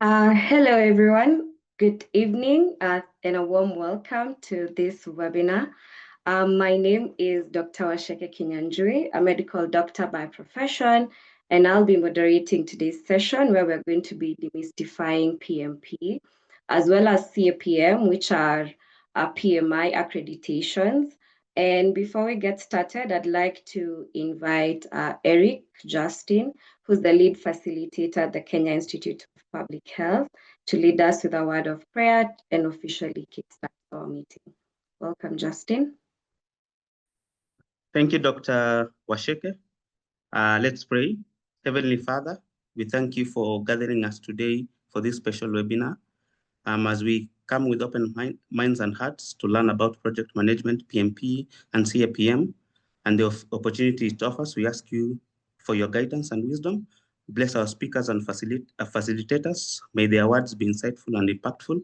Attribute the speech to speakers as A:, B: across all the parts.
A: Hello, everyone. Good evening and a warm welcome to this webinar. My name is Dr. Washeke Kinyanjui, a medical doctor by profession, and I'll be moderating today's session where we're going to be demystifying PMP, as well as CAPM, which are PMI accreditations. And before we get started, I'd like to invite Eric Justin, who's the lead facilitator at the Kenya Institute of Public Health, to lead us with a word of prayer and officially kickstart our meeting. Welcome, Justin.
B: Thank you, Dr. Washeke. Let's pray. Heavenly Father, we thank you for gathering us today for this special webinar. As we come with open minds and hearts to learn about project management, PMP, and CAPM, and the opportunity it offers, we ask you for your guidance and wisdom. Bless our speakers and facilitators. May their words be insightful and impactful.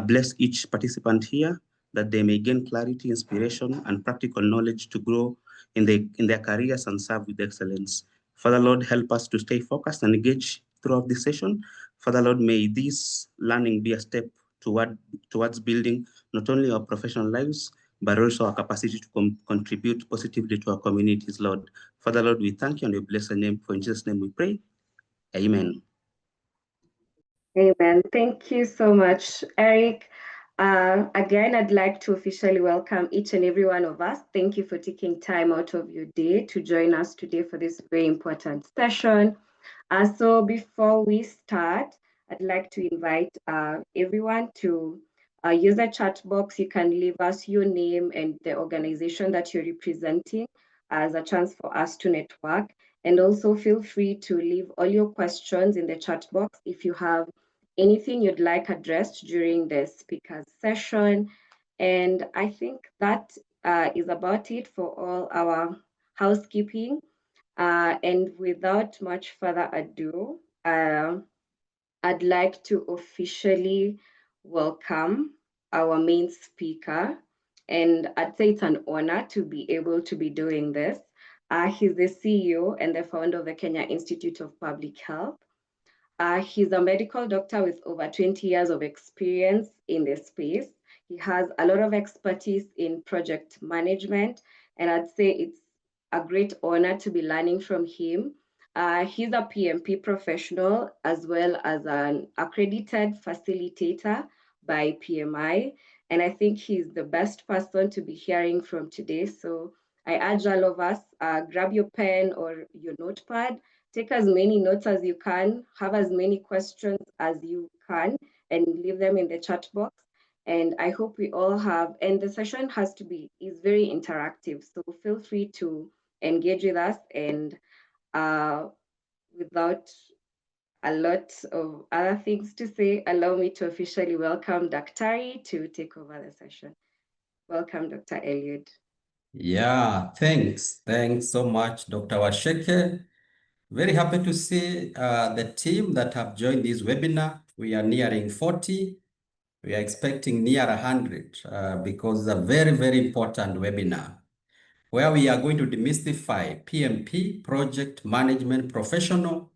B: Bless each participant here, that they may gain clarity, inspiration, and practical knowledge to grow in their careers and serve with excellence. Father Lord, help us to stay focused and engage throughout this session. Father Lord, may this learning be a step towards building not only our professional lives, but also our capacity to contribute positively to our communities, Lord. Father Lord, we thank you and we bless your name. For in Jesus' name we pray. Amen.
A: Amen. Thank you so much, Eric. Again, I'd like to officially welcome each and every one of us. Thank you for taking time out of your day to join us today for this very important session. So before we start, I'd like to invite everyone to use the chat box. You can leave us your name and the organization that you're representing as a chance for us to network. And also feel free to leave all your questions in the chat box if you have anything you'd like addressed during the speaker's session. And I think that is about it for all our housekeeping. And without much further ado, I'd like to officially welcome our main speaker. And I'd say it's an honor to be able to be doing this. He's the CEO and the founder of the Kenya Institute of Public Health. He's a medical doctor with over 20 years of experience in the space. He has a lot of expertise in project management, and I'd say it's a great honor to be learning from him. He's a PMP professional as well as an accredited facilitator by PMI, and I think he's the best person to be hearing from today. So I urge all of us, grab your pen or your notepad, take as many notes as you can, have as many questions as you can, and leave them in the chat box. And I hope we all have, and the session is very interactive. So feel free to engage with us, and without a lot of other things to say, allow me to officially welcome Daktari to take over the session. Welcome, Dr. Eliud.
C: Yeah, thanks. Thanks so much, Dr. Washeke. Very happy to see the team that have joined this webinar. We are nearing 40. We are expecting near 100 because it's a very, very important webinar where we are going to demystify PMP, Project Management Professional,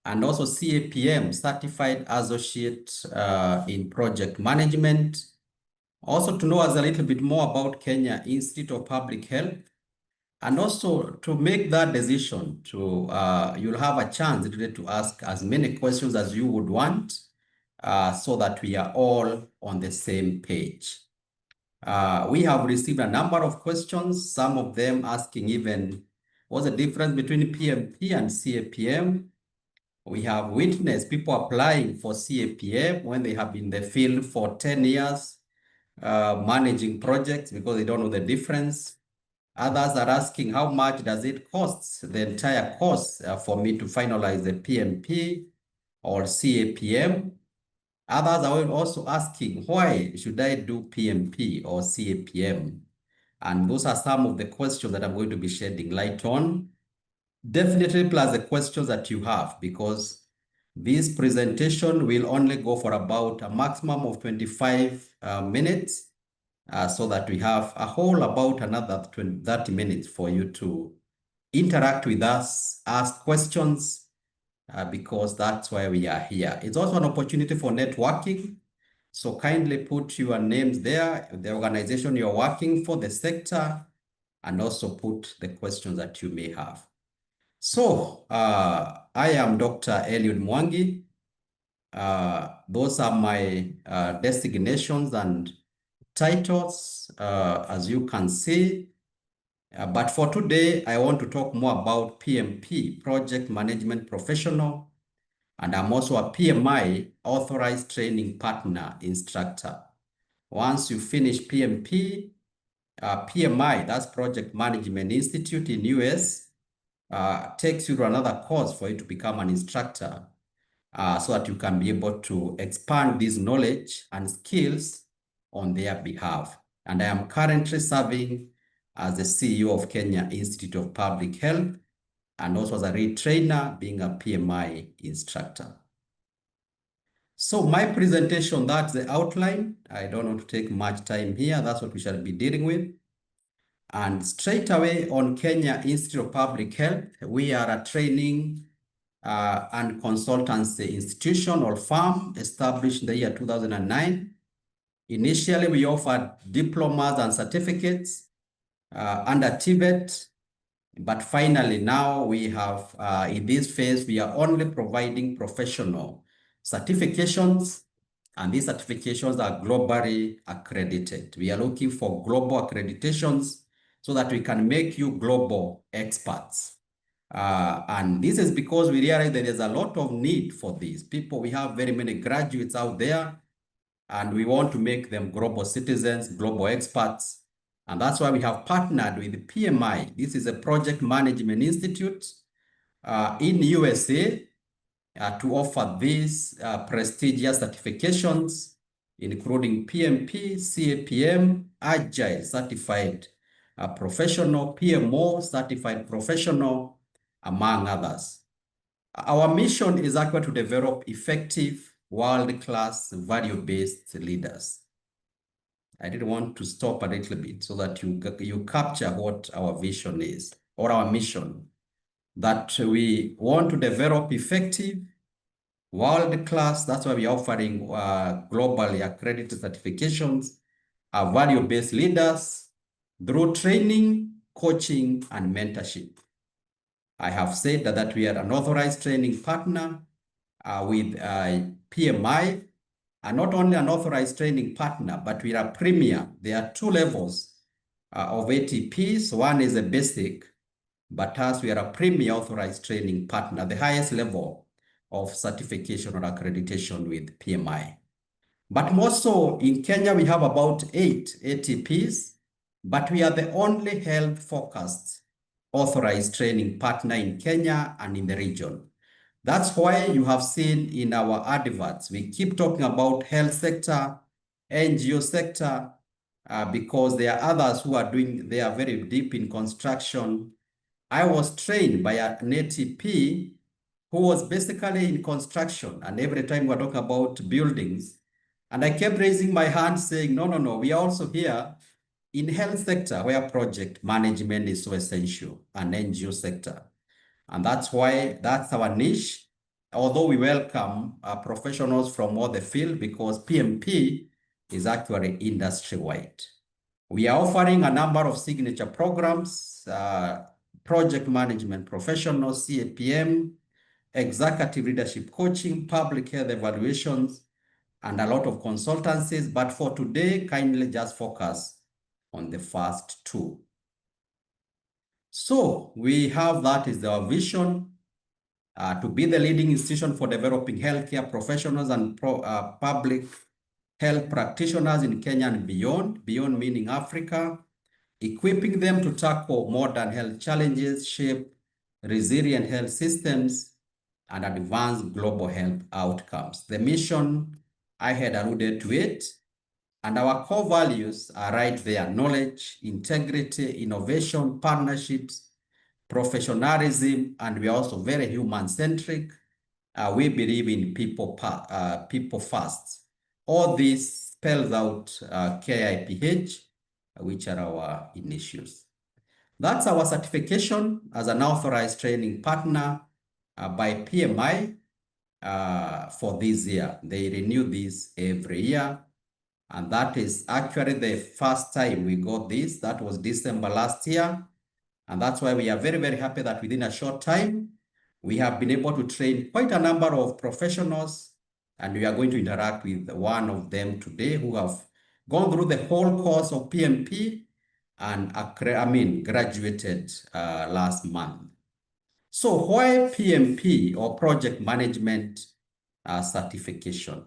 C: and also CAPM, Certified Associate in Project Management. Also to know us a little bit more about Kenya Institute of Public Health, and also to make that decision to, you'll have a chance to ask as many questions as you would want so that we are all on the same page. We have received a number of questions, some of them asking even, what's the difference between PMP and CAPM? We have witnessed people applying for CAPM when they have been in the field for 10 years, managing projects because they don't know the difference. Others are asking how much does it cost, the entire cost for me to finalize the PMP or CAPM. Others are also asking, why should I do PMP or CAPM? And those are some of the questions that I'm going to be shedding light on. Definitely plus the questions that you have, because this presentation will only go for about a maximum of 25 minutes. So that we have a whole about another 30 minutes for you to interact with us, ask questions, because that's why we are here. It's also an opportunity for networking. So kindly put your names there, the organization you're working for, the sector, and also put the questions that you may have. So I am Dr. Eliud Mwangi. Those are my designations and titles, as you can see. But for today, I want to talk more about PMP, Project Management Professional, and I'm also a PMI Authorized Training Partner instructor. Once you finish PMP, PMI, that's Project Management Institute in US, takes you to another course for you to become an instructor, so that you can be able to expand this knowledge and skills on their behalf. And I am currently serving as the CEO of Kenya Institute of Public Health, and also as a retrainer, being a PMI instructor. So my presentation, that's the outline. I don't want to take much time here. That's what we shall be dealing with. And straight away on Kenya Institute of Public Health, we are a training and consultancy institution or firm established in the year 2009. Initially, we offered diplomas and certificates under TVET, but finally now we have, in this phase, we are only providing professional certifications, and these certifications are globally accredited. We are looking for global accreditations so that we can make you global experts. And this is because we realize that there's a lot of need for these people. We have very many graduates out there, and we want to make them global citizens, global experts. And that's why we have partnered with PMI. This is a Project Management Institute in USA to offer these prestigious certifications, including PMP, CAPM, Agile Certified Professional, PMO Certified Professional, among others. Our mission is actually to develop effective, world-class, value-based leaders. I did want to stop a little bit so that you capture what our vision is, or our mission, that we want to develop effective, world-class. That's why we're offering globally accredited certifications, value-based leaders through training, coaching, and mentorship. I have said that we are an authorized training partner with PMI, and not only an authorized training partner, but we are premier. There are two levels of ATPs. One is a basic, but as we are a premier authorized training partner, the highest level of certification or accreditation with PMI. But more so, in Kenya, we have about 8 ATPs, but we are the only health-focused authorized training partner in Kenya and in the region. That's why you have seen in our adverts, we keep talking about health sector, NGO sector, because there are others who are they are very deep in construction. I was trained by an ATP who was basically in construction, and every time we're talking about buildings, and I kept raising my hand saying, no, we are also here in health sector where project management is so essential, and NGO sector. And that's why that's our niche, although we welcome professionals from all the field, because PMP is actually industry-wide. We are offering a number of signature programs, project management professionals, CAPM, executive leadership coaching, public health evaluations, and a lot of consultancies. But for today, kindly just focus on the first two. So we have, that is our vision, to be the leading institution for developing healthcare professionals and public health practitioners in Kenya and beyond meaning Africa, equipping them to tackle modern health challenges, shape resilient health systems, and advance global health outcomes. The mission, I had alluded to it, and our core values are right there: knowledge, integrity, innovation, partnerships, professionalism, and we're also very human-centric. We believe in people first. All this spells out KIPH, which are our initials. That's our certification as an authorized training partner. by PMI for this year. They renew this every year. And that is actually the first time we got this. That was December last year. And that's why we are very, very happy that within a short time, we have been able to train quite a number of professionals. And we are going to interact with one of them today who have gone through the whole course of PMP and graduated last month. So why PMP or project management certification?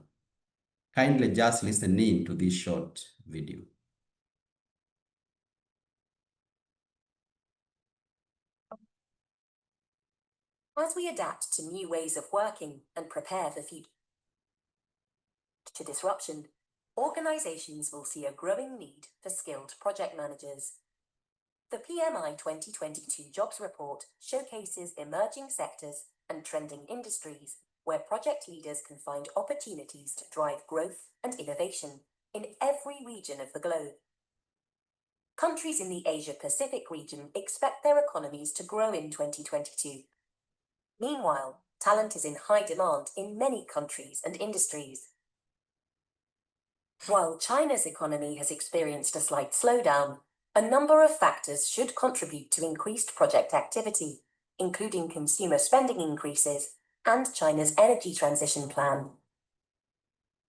C: Kindly just listen in to this short video.
D: As we adapt to new ways of working and prepare for future disruption, organizations will see a growing need for skilled project managers. The PMI 2022 Jobs Report showcases emerging sectors and trending industries where project leaders can find opportunities to drive growth and innovation in every region of the globe. Countries in the Asia-Pacific region expect their economies to grow in 2022. Meanwhile, talent is in high demand in many countries and industries. While China's economy has experienced a slight slowdown, a number of factors should contribute to increased project activity, including consumer spending increases and China's energy transition plan.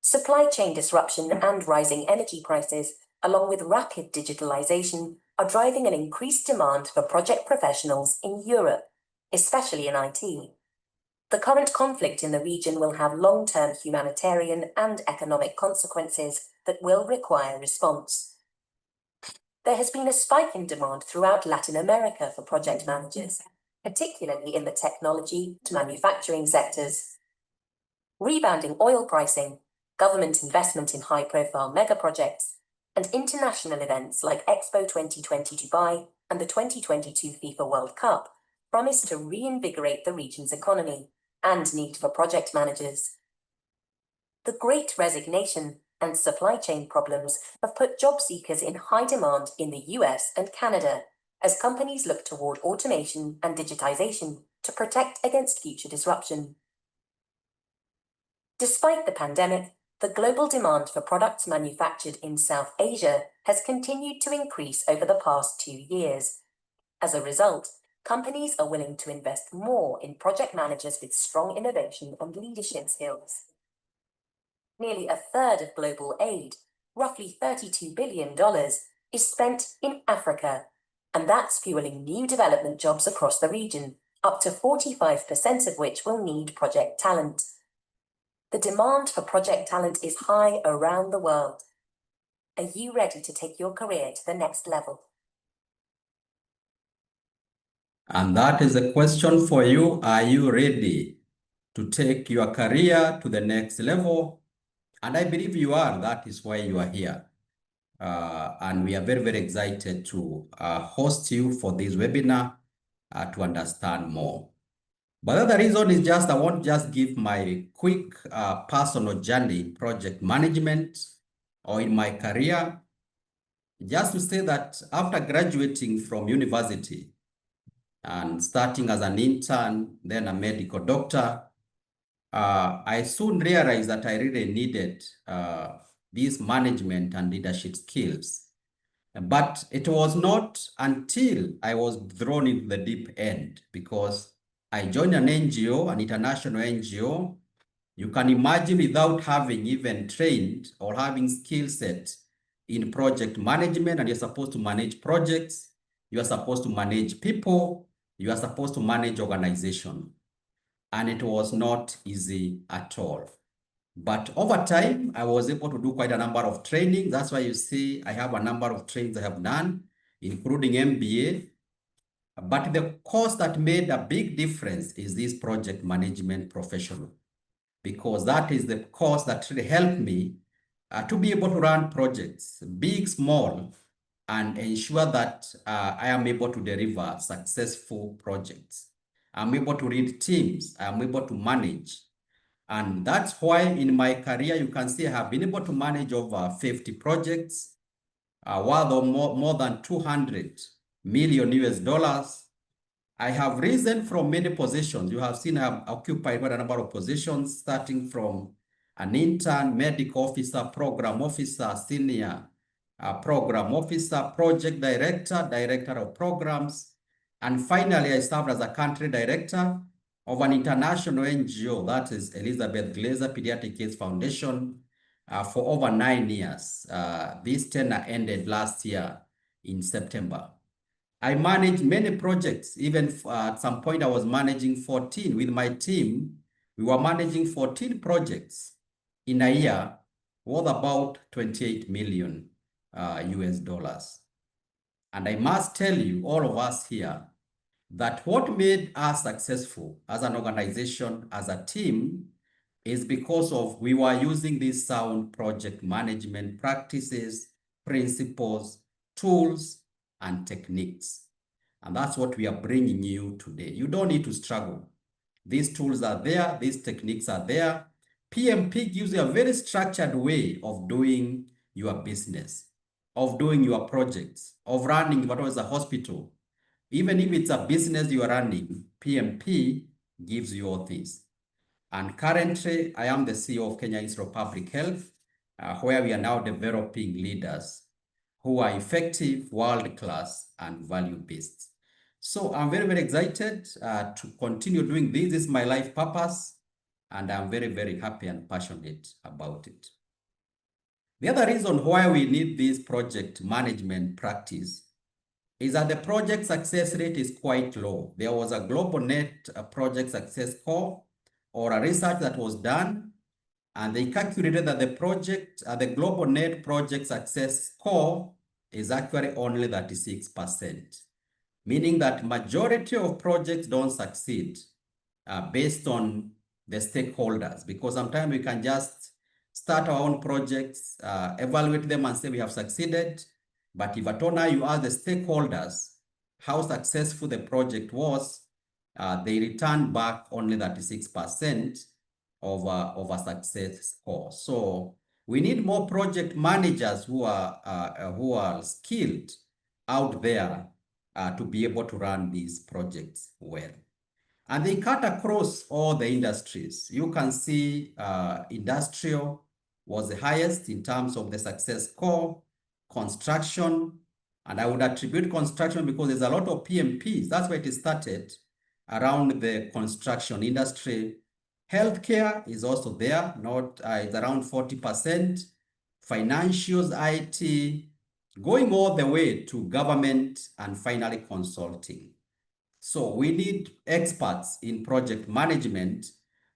D: Supply chain disruption and rising energy prices, along with rapid digitalization, are driving an increased demand for project professionals in Europe, especially in IT. The current conflict in the region will have long-term humanitarian and economic consequences that will require response. There has been a spike in demand throughout Latin America for project managers, particularly in the technology to manufacturing sectors. Rebounding oil pricing, government investment in high-profile mega-projects, and international events like Expo 2020 Dubai and the 2022 FIFA World Cup promise to reinvigorate the region's economy and need for project managers. The Great Resignation and supply chain problems have put job seekers in high demand in the US and Canada as companies look toward automation and digitization to protect against future disruption. Despite the pandemic, the global demand for products manufactured in South Asia has continued to increase over the past 2 years. As a result, companies are willing to invest more in project managers with strong innovation and leadership skills. Nearly a third of global aid, roughly $32 billion, is spent in Africa, and that's fueling new development jobs across the region, up to 45% of which will need project talent. The demand for project talent is high around the world. Are you ready to take your career to the next level?
C: And that is a question for you. Are you ready to take your career to the next level? And I believe you are. That is why you are here. And we are very, very excited to host you for this webinar to understand more. But the other reason is just I want to just give my quick personal journey in project management or in my career. Just to say that after graduating from university and starting as an intern, then a medical doctor, I soon realized that I really needed these management and leadership skills. But it was not until I was thrown into the deep end, because I joined an NGO, an international NGO. You can imagine, without having even trained or having skill set in project management, and you're supposed to manage projects, you are supposed to manage people, you are supposed to manage organization. And it was not easy at all. But over time, I was able to do quite a number of training. That's why you see I have a number of trainings I have done, including MBA. But the course that made a big difference is this project management professional, because that is the course that really helped me to be able to run projects, big, small, and ensure that I am able to deliver successful projects. I'm able to lead teams. I'm able to manage. And that's why in my career, you can see I have been able to manage over 50 projects, worth of more than 200 million US dollars. I have risen from many positions. You have seen I have occupied quite a number of positions, starting from an intern, medical officer, program officer, senior program officer, project director, director of programs. And finally, I served as a country director of an international NGO, that is Elizabeth Glaser Pediatric Kids Foundation, for over 9 years. This tenure ended last year in September. I managed many projects. Even at some point, I was managing 14 with my team. We were managing 14 projects in a year worth about 28 million US dollars. And I must tell you, all of us here, that what made us successful as an organization, as a team, is because of we were using these sound project management practices, principles, tools, and techniques. And that's what we are bringing you today. You don't need to struggle. These tools are there, these techniques are there. PMP gives you a very structured way of doing your business, of doing your projects, of running what was a hospital. Even if it's a business you are running, PMP gives you all this. And currently, I am the CEO of Kenya Institute of Public Health, where we are now developing leaders who are effective, world-class, and value-based. So I'm very, very excited to continue doing this. This is my life purpose, and I'm very, very happy and passionate about it. The other reason why we need this project management practice is that the project success rate is quite low. There was a global net project success score or a research that was done, and they calculated that the global net project success score is actually only 36%, meaning that majority of projects don't succeed based on the stakeholders, because sometimes we can just start our own projects, evaluate them and say we have succeeded. But if at all now you ask the stakeholders how successful the project was, they return back only 36% of a success score. So we need more project managers who are skilled out there to be able to run these projects well. And they cut across all the industries. You can see industrial was the highest in terms of the success score, construction, and I would attribute construction because there's a lot of PMPs. That's why it started around the construction industry. Healthcare is also there, it's around 40%. Financials, IT, going all the way to government, and finally consulting. So we need experts in project management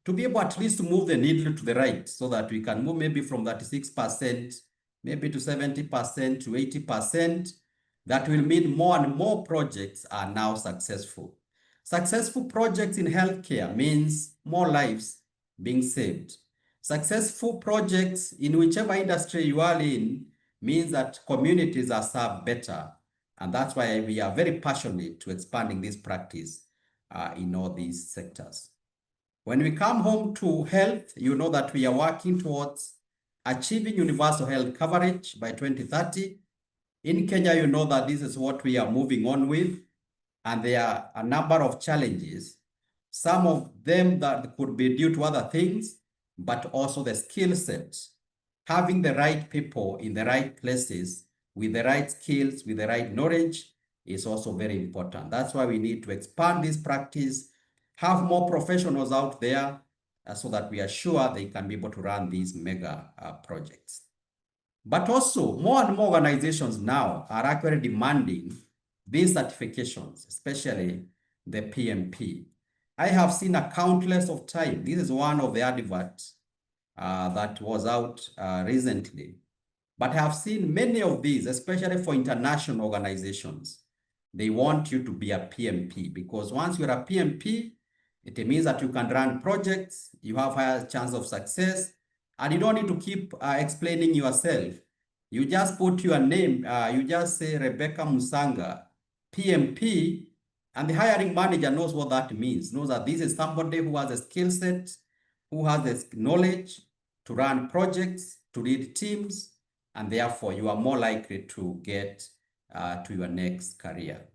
C: to be able at least to move the needle to the right so that we can move maybe from 36%, maybe to 70%, to 80%. That will mean more and more projects are now successful. Successful projects in healthcare means more lives being saved. Successful projects in whichever industry you are in means that communities are served better. And that's why we are very passionate to expanding this practice in all these sectors. When we come home to health, you know that we are working towards achieving universal health coverage by 2030. In Kenya, you know that this is what we are moving on with, and there are a number of challenges. Some of them that could be due to other things, but also the skill set. Having the right people in the right places with the right skills, with the right knowledge is also very important. That's why we need to expand this practice, have more professionals out there so that we are sure they can be able to run these mega projects. But also, more and more organizations now are actually demanding these certifications, especially the PMP. I have seen a countless of time. This is one of the adverts that was out recently. But I have seen many of these, especially for international organizations. They want you to be a PMP because once you're a PMP, it means that you can run projects, you have higher chance of success, and you don't need to keep explaining yourself. You just put your name, you just say Rebecca Musanga, PMP, and the hiring manager knows what that means, knows that this is somebody who has a skill set, who has the knowledge to run projects, to lead teams, and therefore you are more likely to get to your next career.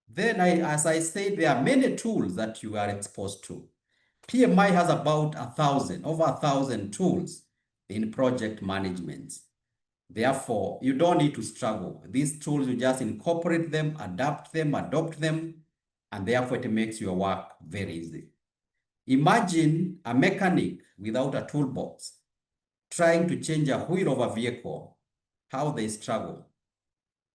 C: Then, as I said, there are many tools that you are exposed to. PMI has about over 1,000 tools in project management. Therefore, you don't need to struggle. These tools, you just incorporate them, adapt them, adopt them, and therefore it makes your work very easy. Imagine a mechanic without a toolbox trying to change a wheel of a vehicle, how they struggle.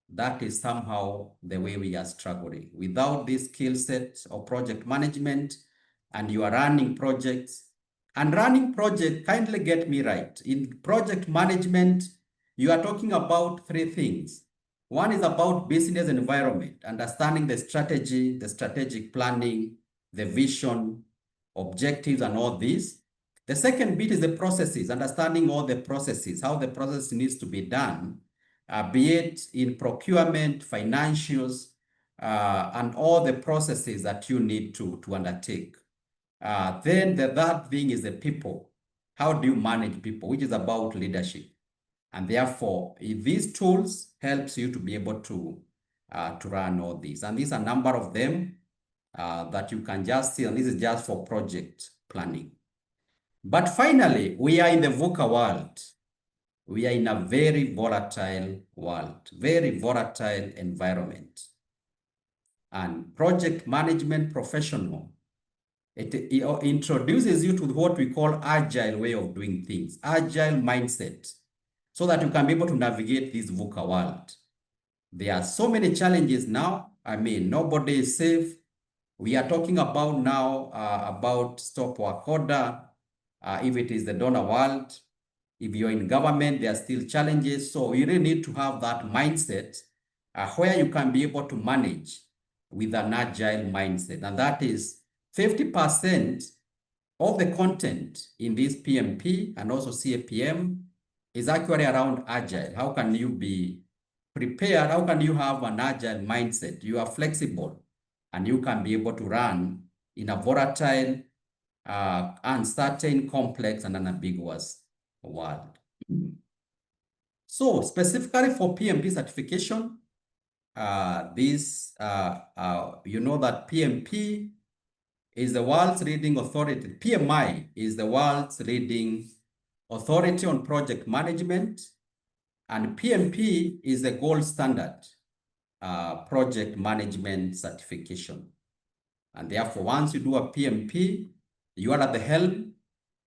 C: That is somehow the way we are struggling. Without this skill set of project management, and you are running projects, kindly get me right. In project management, you are talking about three things. One is about business environment, understanding the strategy, the strategic planning, the vision, objectives, and all this. The second bit is the processes, understanding all the processes, how the process needs to be done, be it in procurement, financials, and all the processes that you need to undertake. Then the third thing is the people. How do you manage people, which is about leadership. And therefore, these tools helps you to be able to run all these. And these are a number of them that you can just see, and this is just for project planning. But finally, we are in the VUCA world. We are in a very volatile world, very volatile environment. And project management professional, it introduces you to what we call agile way of doing things, agile mindset, so that you can be able to navigate this VUCA world. There are so many challenges now. I mean, nobody is safe. We are talking about now about stop work order, if it is the donor world. If you're in government, there are still challenges. So you really need to have that mindset where you can be able to manage with an agile mindset. And that is 50% of the content in this PMP and also CAPM is actually around agile. How can you be prepared? How can you have an agile mindset? You are flexible and you can be able to run in a volatile, uncertain, complex, and ambiguous world. So specifically for PMP certification, you know that PMP is the world's leading authority. PMI is the world's leading authority on project management, and PMP is the gold standard project management certification. And therefore, once you do a PMP, you are at the helm,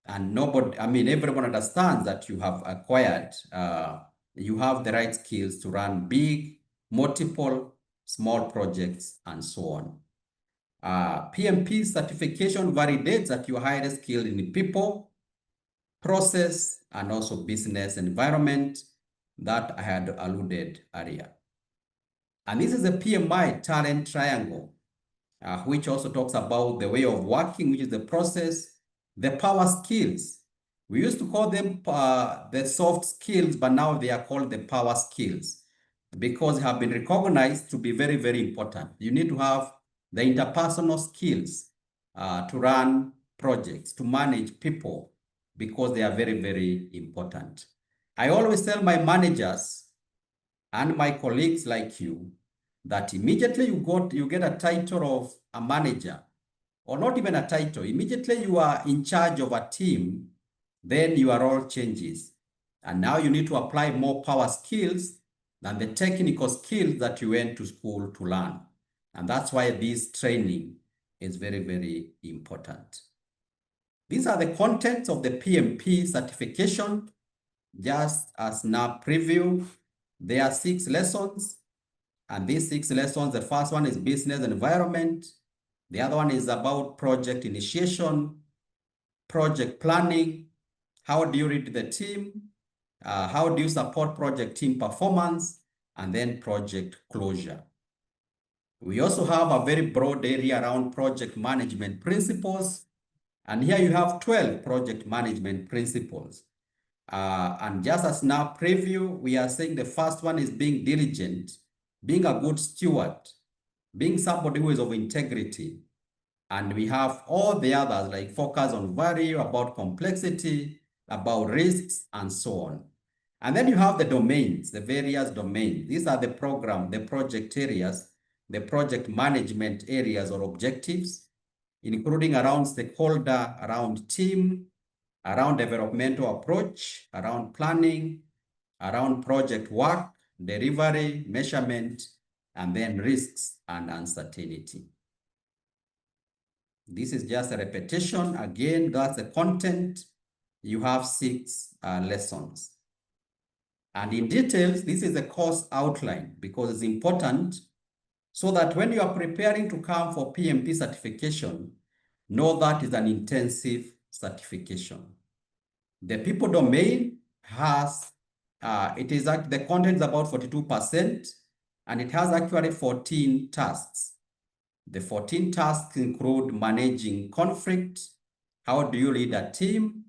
C: and everyone understands that you have acquired, you have the right skills to run big, multiple, small projects, and so on. PMP certification validates that you are highly skilled in people, process, and also business environment that I had alluded earlier. And this is the PMI talent triangle, which also talks about the way of working, which is the process, the power skills. We used to call them the soft skills, but now they are called the power skills because they have been recognized to be very, very important. You need to have the interpersonal skills to run projects, to manage people, because they are very, very important. I always tell my managers and my colleagues like you that immediately you get a title of a manager, or not even a title, immediately you are in charge of a team, then your role changes. And now you need to apply more power skills than the technical skills that you went to school to learn. And that's why this training is very, very important. These are the contents of the PMP certification. Just as now preview, there are 6 lessons. And these 6 lessons, the first one is business environment. The other one is about project initiation, project planning. How do you lead the team? How do you support project team performance? And then project closure. We also have a very broad area around project management principles. And here you have 12 project management principles. And just as now preview, we are saying the first one is being diligent, being a good steward, being somebody who is of integrity. And we have all the others like focus on value, about complexity, about risks, and so on. And then you have the domains, the various domains. These are the project areas the project management areas or objectives, including around stakeholder, around team, around developmental approach, around planning, around project work, delivery, measurement, and then risks and uncertainty. This is just a repetition. Again, that's the content. You have 6 lessons. And in details, this is the course outline because it's important so that when you are preparing to come for PMP certification, know that is an intensive certification. The people domain has, the content is about 42%, and it has actually 14 tasks. The 14 tasks include managing conflict. How do you lead a team?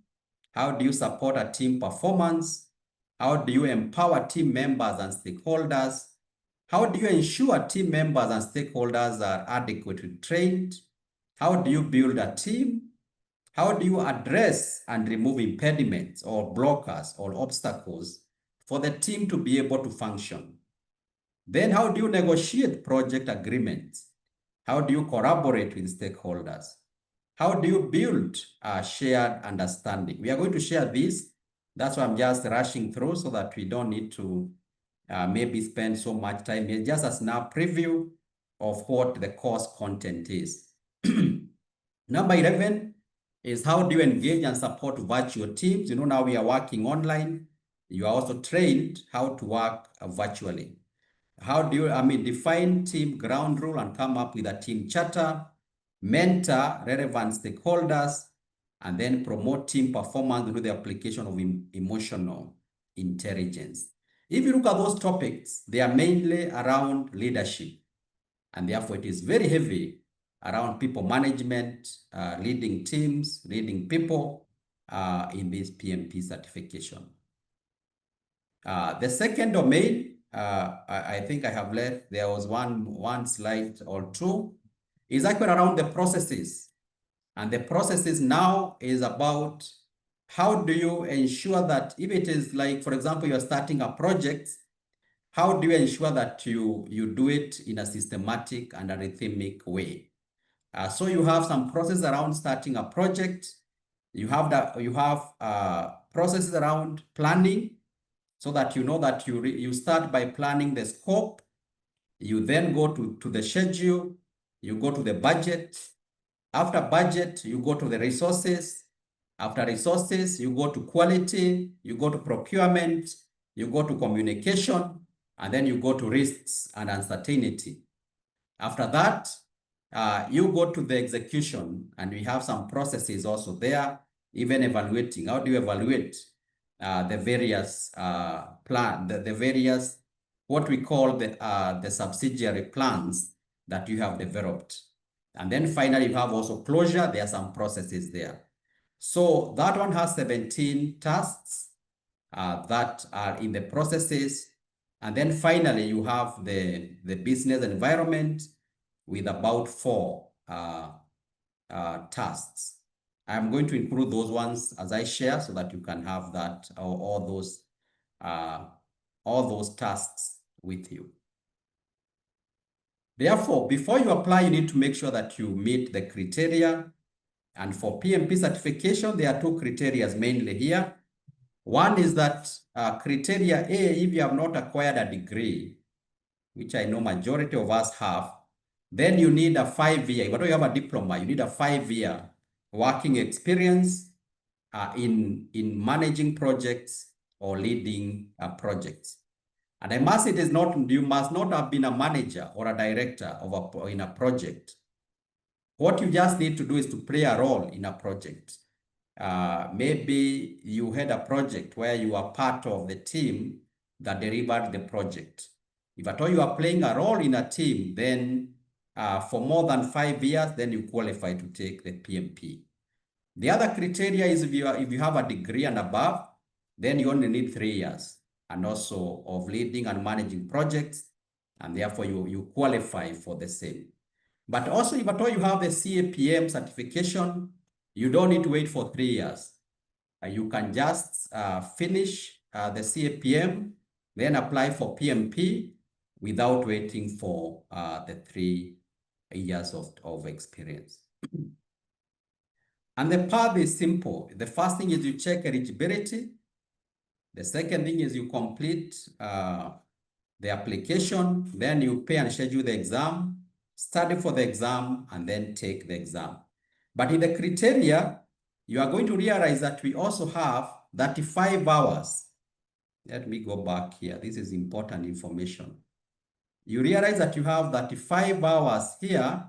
C: How do you support a team performance? How do you empower team members and stakeholders? How do you ensure team members and stakeholders are adequately trained? How do you build a team? How do you address and remove impediments or blockers or obstacles for the team to be able to function? Then how do you negotiate project agreements? How do you collaborate with stakeholders? How do you build a shared understanding? We are going to share this. That's why I'm just rushing through so that we don't need to maybe spend so much time here, just as now preview of what the course content is. Number 11 is how do you engage and support virtual teams? You know, now we are working online. You are also trained how to work virtually. How do you, define team ground rule and come up with a team charter, mentor relevant stakeholders, and then promote team performance through the application of emotional intelligence. If you look at those topics, they are mainly around leadership, and therefore it is very heavy around people management, leading teams, leading people in this PMP certification. The second domain, I think I have left, there was one slide or two, is actually around the processes. And the processes now is about how do you ensure that if it is like, for example, you're starting a project, how do you ensure that you do it in a systematic and a rhythmic way? So you have some process around starting a project. You have processes around planning, so that you know that you start by planning the scope. You then go to the schedule. You go to the budget. After budget, you go to the resources. After resources, you go to quality. You go to procurement. You go to communication. And then you go to risks and uncertainty. After that, you go to the execution, and we have some processes also there, even evaluating. How do you evaluate the various the various, what we call the subsidiary plans that you have developed? And then finally, you have also closure. There are some processes there. So that one has 17 tasks that are in the processes. And then finally, you have the business environment with about 4 tasks. I'm going to include those ones as I share so that you can have that, all those tasks with you. Therefore, before you apply, you need to make sure that you meet the criteria. And for PMP certification, there are 2 criteria mainly here. One is that criteria A, if you have not acquired a degree, which I know majority of us have, then you need a 5-year, even though you have a diploma, you need a 5-year working experience in managing projects or leading projects. And I must say, you must not have been a manager or a director in a project. What you just need to do is to play a role in a project. Maybe you had a project where you are part of the team that delivered the project. If at all you are playing a role in a team, then for more than 5 years, then you qualify to take the PMP. The other criteria is if you have a degree and above, then you only need 3 years and also of leading and managing projects, and therefore you qualify for the same. But also, if at all you have the CAPM certification, you don't need to wait for 3 years. You can just finish the CAPM, then apply for PMP. without waiting for the 3 years of experience. And the path is simple. The first thing is you check eligibility. The second thing is you complete the application, then you pay and schedule the exam, study for the exam, and then take the exam. But in the criteria, you are going to realize that we also have 35 hours. Let me go back here. This is important information. You realize that you have 35 hours here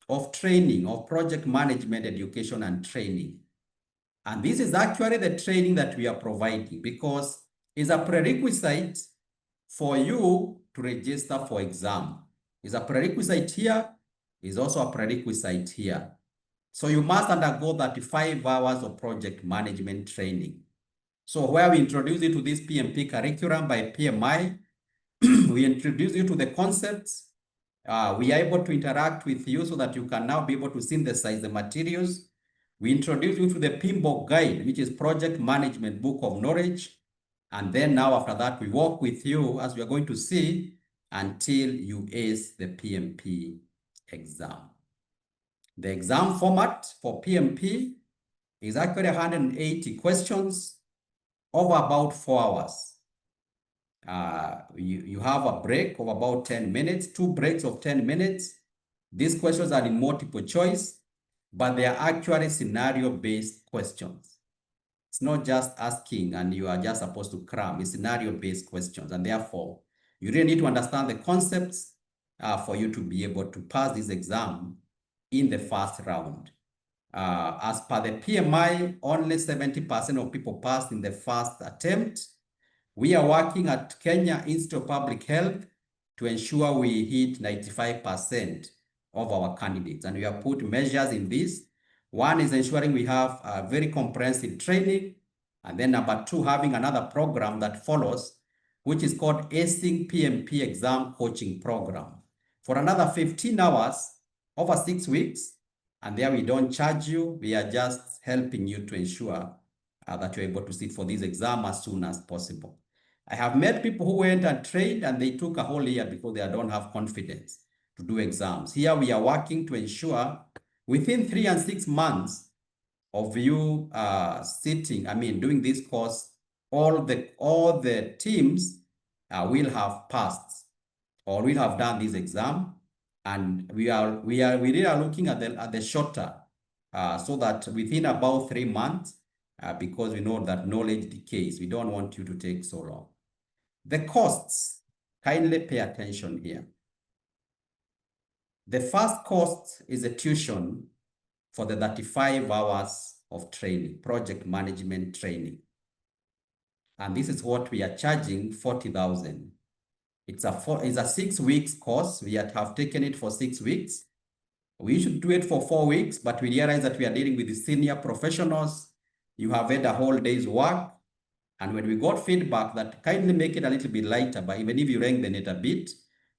C: of training, of project management, education, and training. And this is actually the training that we are providing because it's a prerequisite for you to register for exam. It's a prerequisite here, it's also a prerequisite here. So you must undergo 35 hours of project management training. So where we introduce you to this PMP curriculum by PMI, we introduce you to the concepts. We are able to interact with you so that you can now be able to synthesize the materials. We introduce you to the PMBOK guide, which is Project Management Book of Knowledge. And then now after that, we work with you, as we are going to see, until you ace the PMP exam. The exam format for PMP is actually 180 questions over about 4 hours. You have a break of about 10 minutes, 2 breaks of 10 minutes. These questions are in multiple choice, but they are actually scenario-based questions. It's not just asking and you are just supposed to cram. It's scenario-based questions. And therefore, you really need to understand the concepts for you to be able to pass this exam in the first round. As per the PMI, only 70% of people passed in the first attempt. We are working at Kenya Institute of Public Health to ensure we hit 95% of our candidates. And we have put measures in this. One is ensuring we have a very comprehensive training. And then number 2, having another program that follows, which is called Acing PMP Exam Coaching Program. For another 15 hours over 6 weeks. And there we don't charge you. We are just helping you to ensure that you're able to sit for this exam as soon as possible. I have met people who went and trained and they took a whole year because they don't have confidence to do exams. Here we are working to ensure within 3 and 6 months of you doing this course, all the teams will have passed or will have done this exam. And we really are looking at the shorter so that within about 3 months, because we know that knowledge decays, we don't want you to take so long. The costs, kindly pay attention here. The first cost is a tuition for the 35 hours of training, project management training. And this is what we are charging, 40,000. It's a 6 weeks course. We have taken it for 6 weeks. We should do it for 4 weeks, but we realize that we are dealing with the senior professionals. You have had a whole day's work. And when we got feedback that kindly make it a little bit lighter, but even if you rank the net a bit,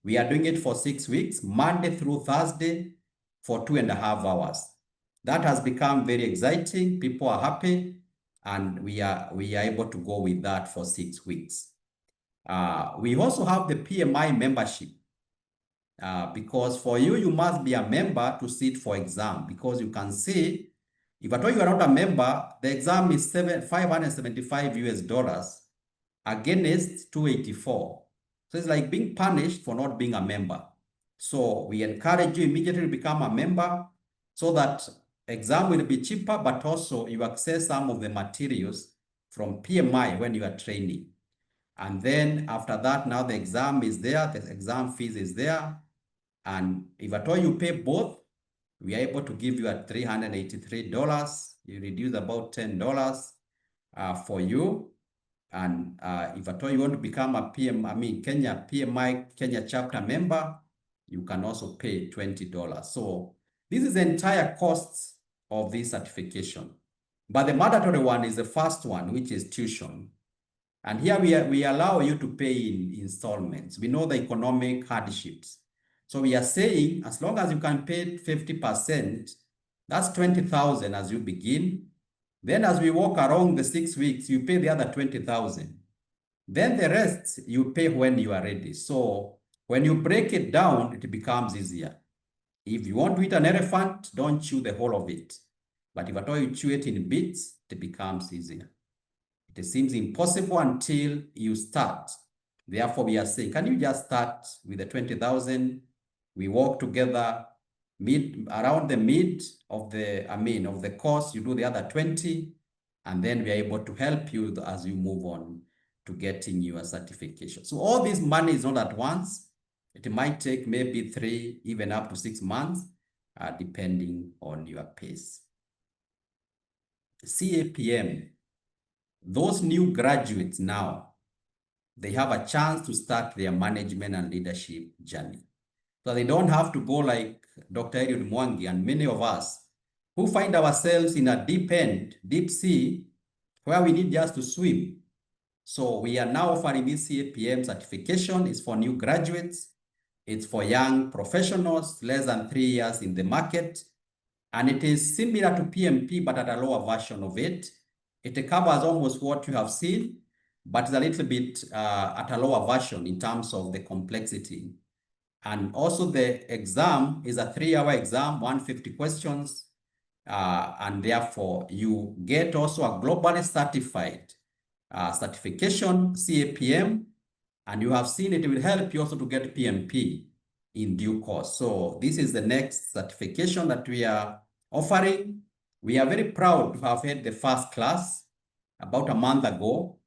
C: we are doing it for 6 weeks, Monday through Thursday for 2.5 hours. That has become very exciting. People are happy, and we are able to go with that for 6 weeks. We also have the PMI membership because for you, you must be a member to sit for exam because you can see, if at all you are not a member, the exam is $575 US against 284. So it's like being punished for not being a member. So we encourage you immediately to become a member so that exam will be cheaper, but also you access some of the materials from PMI when you are training. And then after that, now the exam is there, the exam fees is there. And if at all you pay both, we are able to give you at $383. You reduce about $10 for you. And if at all you want to become a PMI Kenya chapter member, you can also pay $20. So this is the entire cost of this certification. But the mandatory one is the first one, which is tuition. And here we allow you to pay in installments. We know the economic hardships. So we are saying, as long as you can pay 50%, that's 20,000 as you begin. Then as we walk around the 6 weeks, you pay the other 20,000. Then the rest you pay when you are ready. So when you break it down, it becomes easier. If you want to eat an elephant, don't chew the whole of it. But if at all you chew it in bits, it becomes easier. It seems impossible until you start. Therefore, we are saying, can you just start with the 20,000? We work together, around the mid of the course, you do the other 20, and then we are able to help you as you move on to getting your certification. So all this money is not at once. It might take maybe 3, even up to 6 months, depending on your pace. CAPM, those new graduates now, they have a chance to start their management and leadership journey. So they don't have to go like Dr. Eliud Mwangi and many of us who find ourselves in a deep end, deep sea, where we need just to swim. So we are now offering this CAPM certification. It's for new graduates. It's for young professionals, less than 3 years in the market. And it is similar to PMP, but at a lower version of it. It covers almost what you have seen, but it's a little bit at a lower version in terms of the complexity. And also the exam is a 3-hour exam, 150 questions. And therefore you get also a globally certified certification, CAPM, and you have seen it will help you also to get PMP in due course. So this is the next certification that we are offering. We are very proud to have had the first class about a month ago,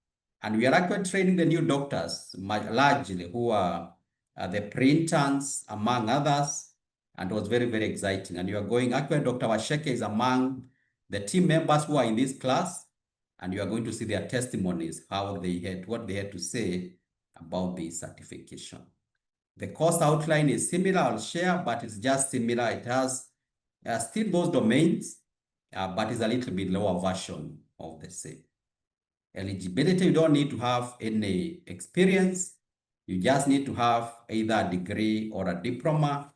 C: and we are actually training the new doctors, largely who are the pre-interns, among others, and it was very, very exciting. And you are going, actually Dr. Washeke is among the team members who are in this class, and you are going to see their testimonies, what they had to say about the certification. The course outline is similar, I'll share, but it's just similar. It has still those domains, but it's a little bit lower version of the same. Eligibility, you don't need to have any experience. You just need to have either a degree or a diploma.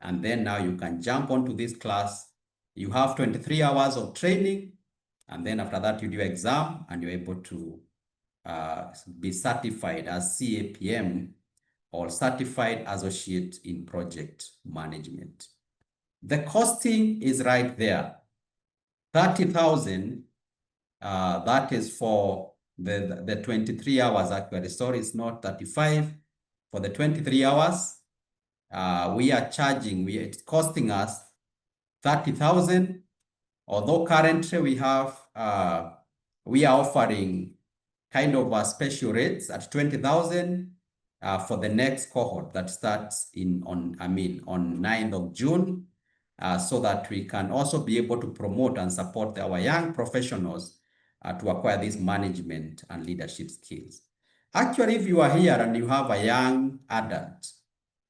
C: And then now you can jump onto this class. You have 23 hours of training. And then after that, you do exam and you're able to be certified as CAPM or Certified Associate in Project Management. The costing is right there. 30,000, that is for the 23 hours actually. Sorry, it's not 35. For the 23 hours, we are charging, it's costing us 30,000. Although currently we have, we are offering kind of special rates at 20,000 for the next cohort that starts on 9th of June, so that we can also be able to promote and support our young professionals to acquire these management and leadership skills. Actually, if you are here and you have a young adult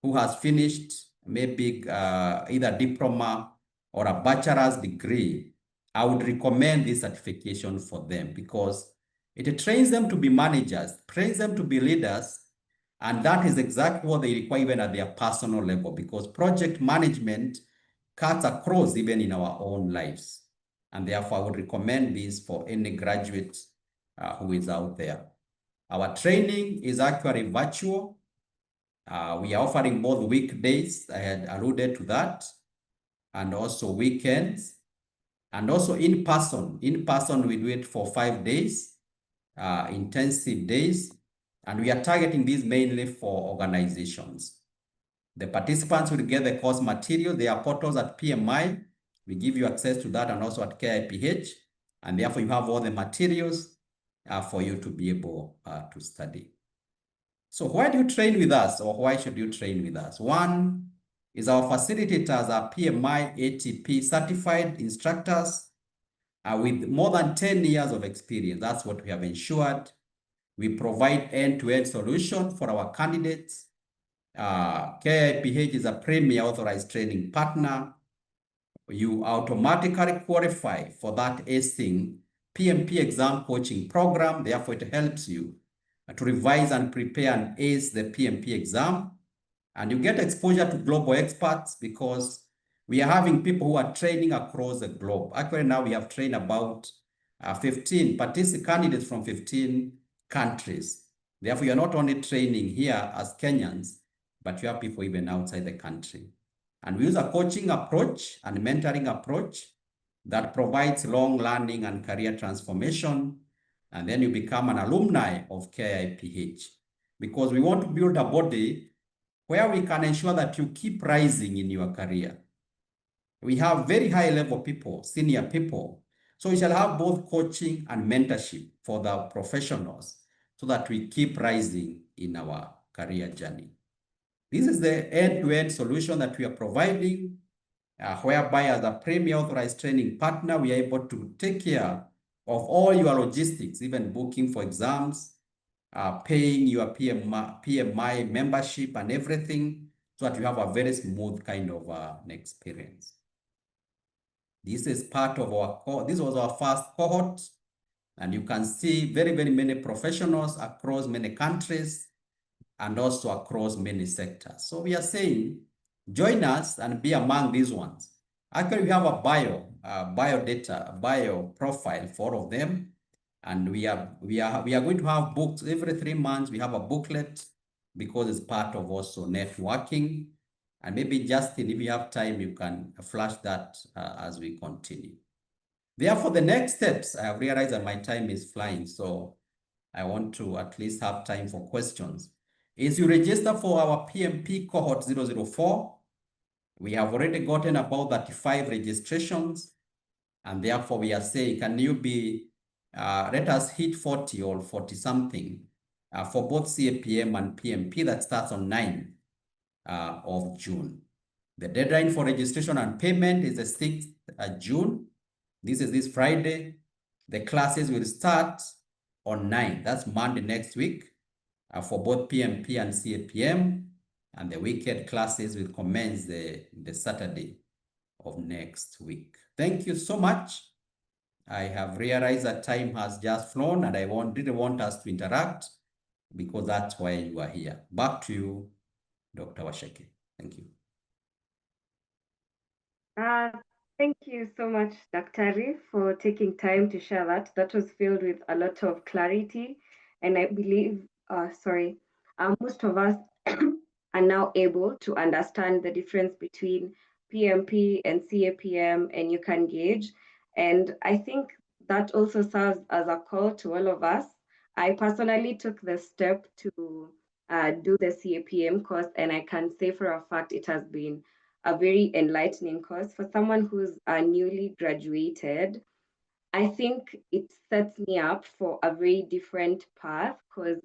C: who has finished maybe either diploma or a bachelor's degree, I would recommend this certification for them because it trains them to be managers, trains them to be leaders, and that is exactly what they require even at their personal level, because project management cuts across even in our own lives. And therefore, I would recommend this for any graduate who is out there. Our training is actually virtual. We are offering both weekdays, I had alluded to that, and also weekends, and also in person. In person, we do it for 5 days, intensive days, and we are targeting these mainly for organizations. The participants will get the course material. There are portals at PMI. We give you access to that, and also at KIPH, and therefore you have all the materials for you to be able to study. So why do you train with us, or why should you train with us? One is our facilitators are PMI-ACP certified instructors with more than 10 years of experience. That's what we have ensured. We provide end-to-end solution for our candidates. KIPH is a Premier Authorized Training Partner. You automatically qualify for that ACing PMP exam coaching program. Therefore, it helps you to revise and prepare and ace the PMP exam. And you get exposure to global experts because we are having people who are training across the globe. Actually, now we have trained about 15 candidates from 15 countries. Therefore, you're not only training here as Kenyans, but you have people even outside the country. And we use a coaching approach and mentoring approach that provides long learning and career transformation. And then you become an alumni of KIPH, because we want to build a body where we can ensure that you keep rising in your career. We have very high level people, senior people. So we shall have both coaching and mentorship for the professionals so that we keep rising in our career journey. This is the end-to-end solution that we are providing, whereby as a Premier Authorized Training Partner, we are able to take care of all your logistics, even booking for exams, paying your PMI membership and everything, so that you have a very smooth kind of an experience. This is part of our this was our first cohort, and you can see very, very many professionals across many countries and also across many sectors. So we are saying, join us and be among these ones. Actually, we have a bio profile for all of them. And we are going to have books every 3 months. We have a booklet because it's part of also networking. And maybe Justin, if you have time, you can flash that as we continue. Therefore, the next steps, I have realized that my time is flying, so I want to at least have time for questions. Is you register for our PMP cohort 004. We have already gotten about 35 registrations, and therefore we are saying, can you be, let us hit 40 or 40 something for both CAPM and PMP that starts on 9th of June. The deadline for registration and payment is the 6th June. This is this Friday. The classes will start on 9th. That's Monday next week for both PMP and CAPM. And the weekend classes will commence the Saturday of next week. Thank you so much. I have realized that time has just flown, and I didn't want us to interact because that's why you are here. Back to you, Dr. Washeke. Thank you.
A: Thank you so much, Dr. for taking time to share that. That was filled with a lot of clarity. And I believe, most of us are now able to understand the difference between PMP and CAPM, and you can gauge. And I think that also serves as a call to all of us. I personally took the step to do the CAPM course, and I can say for a fact it has been a very enlightening course. For someone who's newly graduated, I think it sets me up for a very different path, because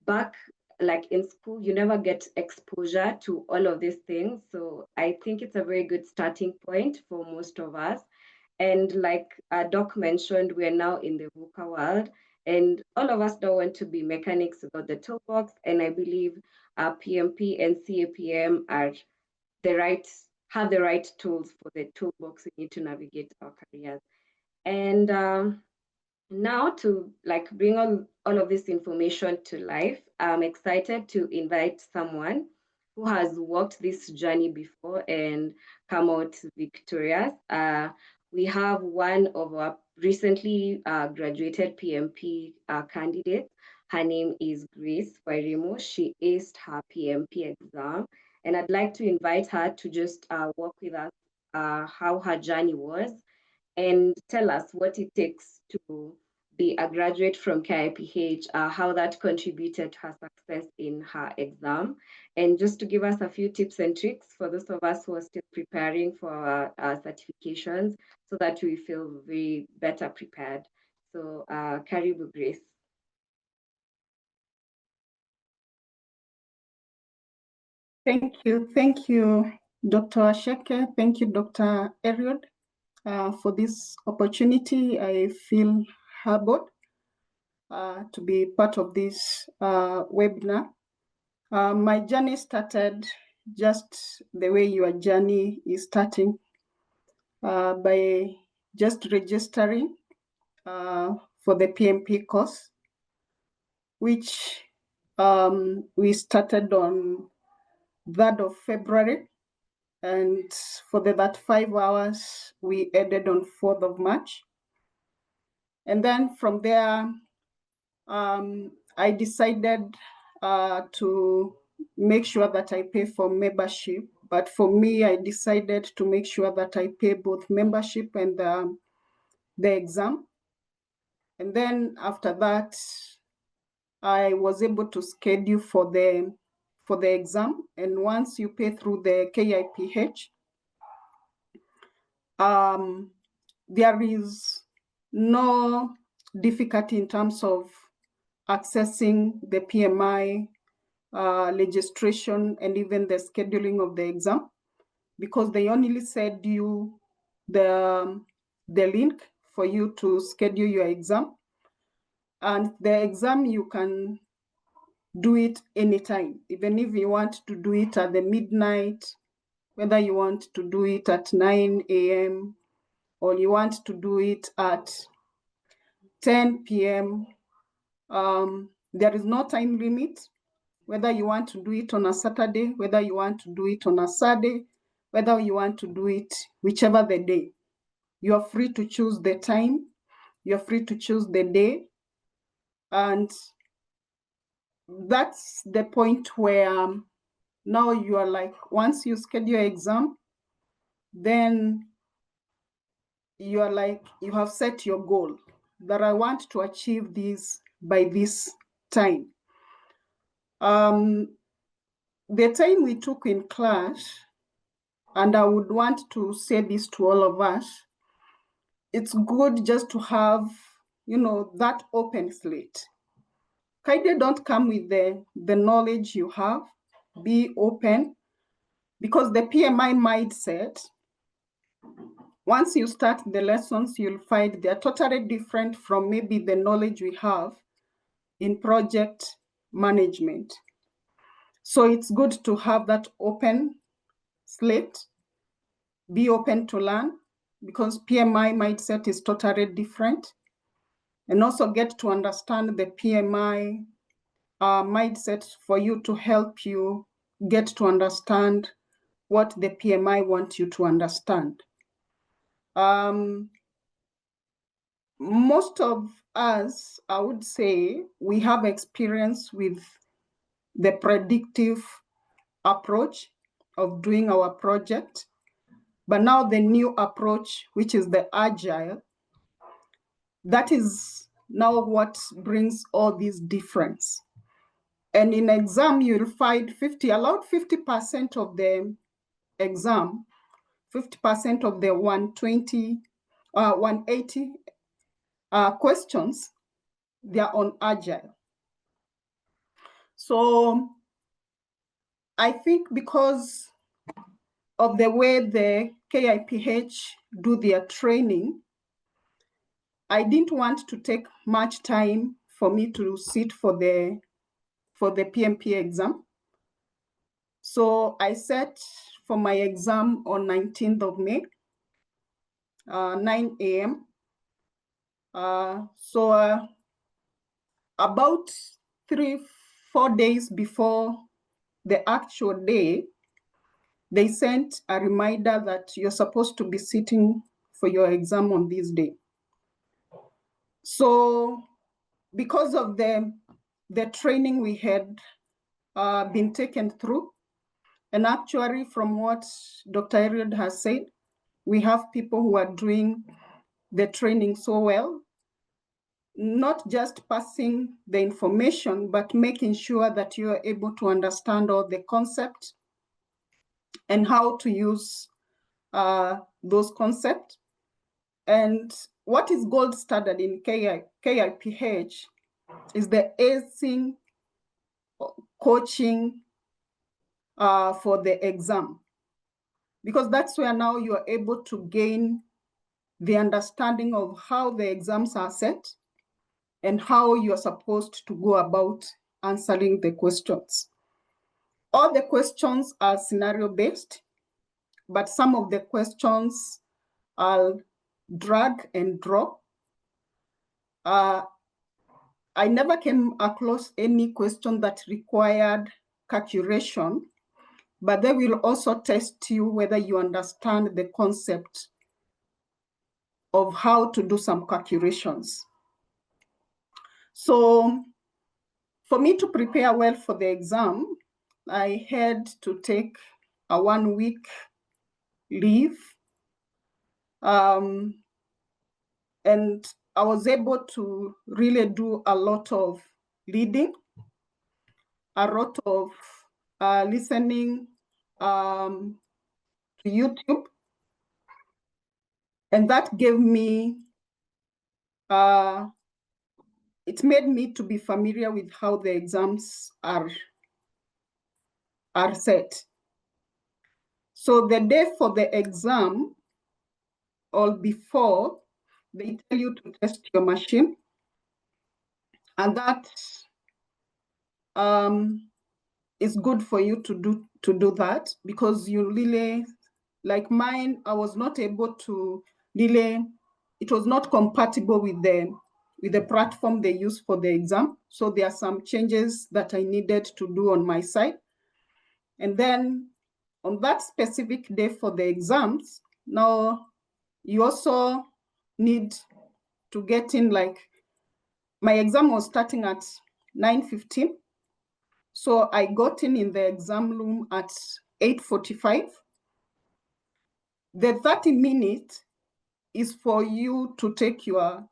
A: back like in school, you never get exposure to all of these things. So I think it's a very good starting point for most of us. And like Doc mentioned, we're now in the VUCA world, and all of us don't want to be mechanics without the toolbox. And I believe PMP and CAPM have the right tools for the toolbox we need to navigate our careers. And now to like bring all of this information to life, I'm excited to invite someone who has walked this journey before and come out victorious. We have one of our recently graduated PMP candidates. Her name is Grace Wairimo. She aced her PMP exam, and I'd like to invite her to just walk with us how her journey was and tell us what it takes to be a graduate from KIPH, how that contributed to her success in her exam, and just to give us a few tips and tricks for those of us who are still preparing for our certifications, so that we feel very better prepared. So, Karibu, Grace.
E: Thank you, Dr. Washeke. Thank you, Dr. Eliud, for this opportunity. I feel humbled to be part of this webinar. My journey started just the way your journey is starting, by just registering for the PMP course, which we started on 3rd of February. And for that 5 hours, we ended on 4th of March. And then from there, I decided to make sure that I pay for membership. But for me, I decided to make sure that I pay both membership and the exam. And then after that, I was able to schedule for the exam. And once you pay through the KIPH, there is no difficulty in terms of accessing the PMI registration and even the scheduling of the exam, because they only send you the link for you to schedule your exam. And the exam, you can do it anytime, even if you want to do it at the midnight, whether you want to do it at 9 a.m. or you want to do it at 10 p.m. There is no time limit, whether you want to do it on a Saturday, whether you want to do it on a Sunday, whether you want to do it whichever the day. You are free to choose the time, you're free to choose the day. And that's the point where now you are like, once you schedule your exam, then you are like, you have set your goal that I want to achieve this by this time. The time we took in class, and I would want to say this to all of us, it's good just to have, that open slate. Kindly don't come with the knowledge you have, be open, because the PMI mindset, once you start the lessons, you'll find they're totally different from maybe the knowledge we have in project management. So it's good to have that open slate, be open to learn, because PMI mindset is totally different, and also get to understand the PMI mindset for you to help you get to understand what the PMI wants you to understand. Most of us, I would say, we have experience with the predictive approach of doing our project, but now the new approach, which is the agile, that is now what brings all these difference. And in exam, you'll find 50% of the exam, 50% of the 180 questions, they are on agile. So I think because of the way the KIPH do their training, I didn't want to take much time for me to sit for the PMP exam. So I set for my exam on 19th of May, 9 a.m. About 3-4 days before the actual day, they sent a reminder that you're supposed to be sitting for your exam on this day. So because of the training we had been taken through, and actually from what Dr. Eliud has said, we have people who are doing the training so well, not just passing the information, but making sure that you are able to understand all the concepts and how to use those concepts. And what is gold standard in KIPH is the acing coaching for the exam, because that's where now you are able to gain the understanding of how the exams are set and how you're supposed to go about answering the questions. All the questions are scenario-based, but some of the questions are drag and drop. I never came across any question that required calculation, but they will also test you whether you understand the concept of how to do some calculations. So for me to prepare well for the exam, I had to take a 1 week leave. And I was able to really do a lot of reading, a lot of listening to YouTube. And that gave me, it made me to be familiar with how the exams are set. So the day for the exam or before, they tell you to test your machine. And that is good for you to do that, because you really, like mine, I was not able to really, it was not compatible with the platform they use for the exam. So there are some changes that I needed to do on my side. And then on that specific day for the exams, now you also need to get in, like my exam was starting at 9:15. So I got in the exam room at 8:45. The 30 minutes is for you to take your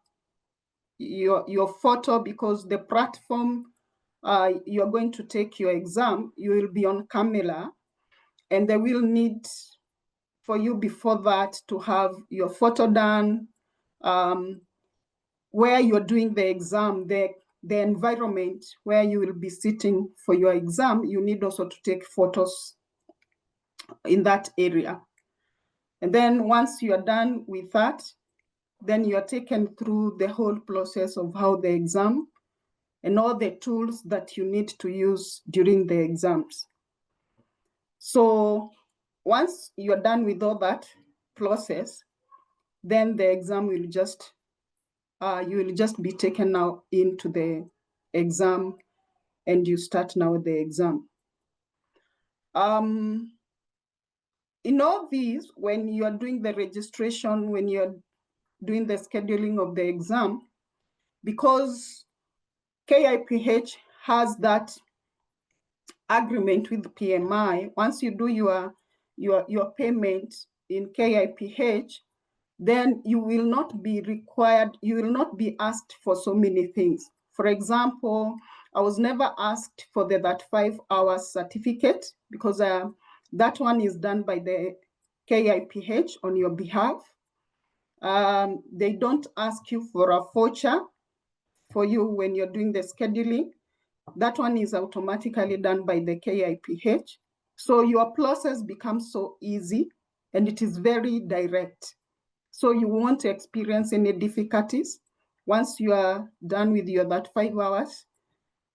E: photo, because the platform you're going to take your exam, you will be on camera, and they will need for you before that to have your photo done, where you're doing the exam, the environment where you will be sitting for your exam, you need also to take photos in that area. And then once you are done with that, then you are taken through the whole process of how the exam and all the tools that you need to use during the exams. So once you're done with all that process, then the exam will just, you will just be taken now into the exam, and you start now the exam. In all these, when you are doing the registration, when you're doing the scheduling of the exam, because KIPH has that agreement with the PMI, once you do your payment in KIPH, then you will not be required, you will not be asked for so many things. For example, I was never asked for that 5 hours certificate, because that one is done by the KIPH on your behalf. They don't ask you for a voucher for you when you're doing the scheduling. That one is automatically done by the KIPH. So your process becomes so easy, and it is very direct. So you won't experience any difficulties once you are done with that 5 hours.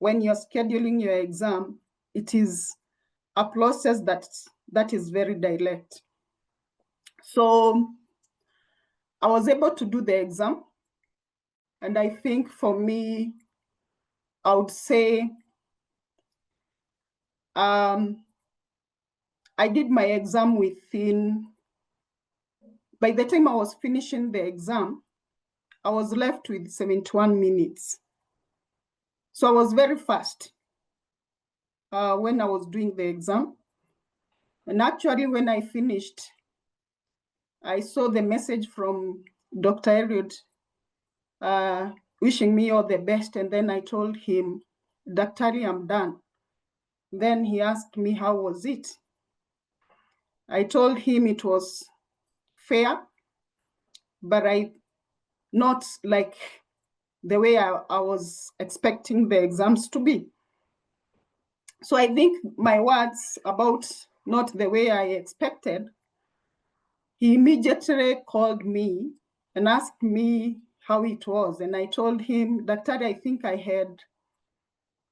E: When you're scheduling your exam, it is a process that is very direct. So I was able to do the exam, and I think for me, I would say I did my exam within, by the time I was finishing the exam, I was left with 71 minutes. So I was very fast when I was doing the exam. And actually, when I finished, I saw the message from Dr. Eliud wishing me all the best. And then I told him, Dr. Ali, I'm done. Then he asked me, how was it? I told him it was fair, but not like the way I was expecting the exams to be. So I think my words about not the way I expected, he immediately called me and asked me how it was. And I told him, Dr. I think I had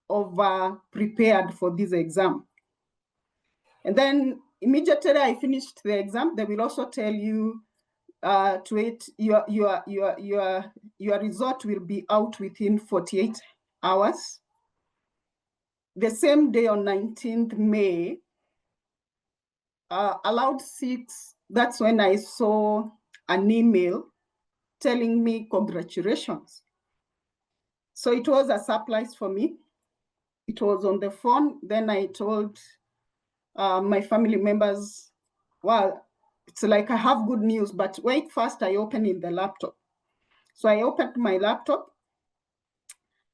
E: over prepared for this exam. And then immediately I finished the exam, they will also tell you to it, your result will be out within 48 hours. The same day on 19th May, allowed 6, that's when I saw an email telling me congratulations. So it was a surprise for me. It was on the phone. Then I told my family members, well, it's like I have good news, but wait, first I open in the laptop. So I opened my laptop,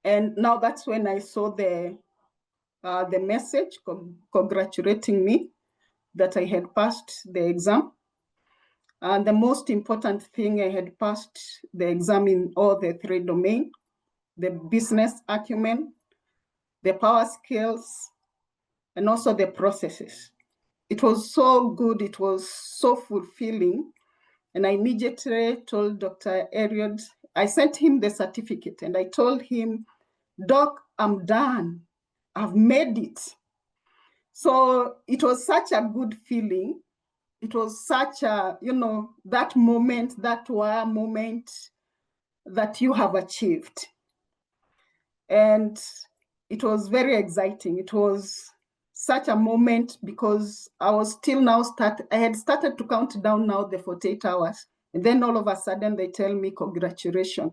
E: and now that's when I saw the message congratulating me that I had passed the exam. And the most important thing, I had passed the exam in all the 3 domains: the business acumen, the power skills, and also the processes. It was so good. It was so fulfilling. And I immediately told Dr. Eliud, I sent him the certificate, and I told him, Doc, I'm done. I've made it. So it was such a good feeling. It was such a, that moment, that wow moment that you have achieved. And it was very exciting. It was such a moment because I was still now I had started to count down now the 48 hours. And then all of a sudden they tell me, congratulations.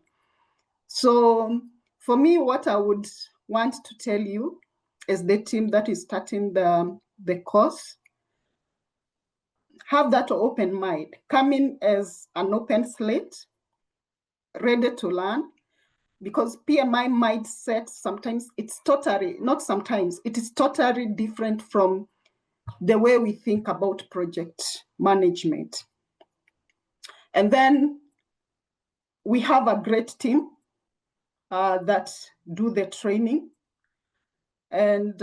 E: So for me, what I would want to tell you as the team that is starting the course, have that open mind, come in as an open slate, ready to learn, because PMI mindset, sometimes it's totally, not sometimes, it is totally different from the way we think about project management. And then we have a great team that do the training. And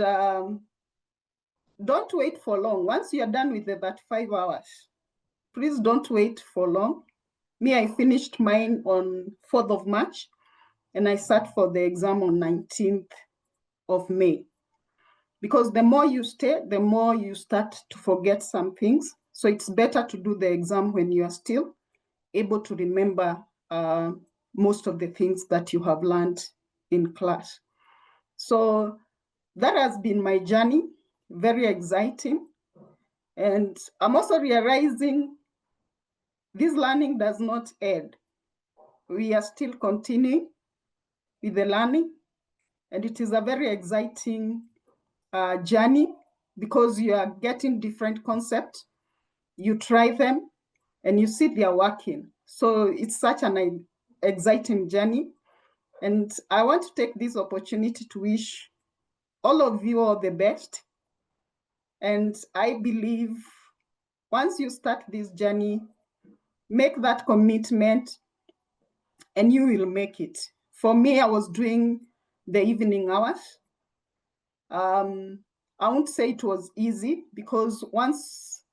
E: don't wait for long. Once you're done with that 5 hours, please don't wait for long. Me, I finished mine on 4th of March, and I sat for the exam on 19th of May. Because the more you stay, the more you start to forget some things. So it's better to do the exam when you are still able to remember most of the things that you have learned in class. So that has been my journey, very exciting. And I'm also realizing this learning does not end. We are still continuing with the learning, and it is a very exciting journey because you are getting different concepts, you try them, and you see they are working. So it's such an exciting journey. And I want to take this opportunity to wish all of you all the best. And I believe once you start this journey, make that commitment and you will make it. For me, I was doing the evening hours. I won't say it was easy because once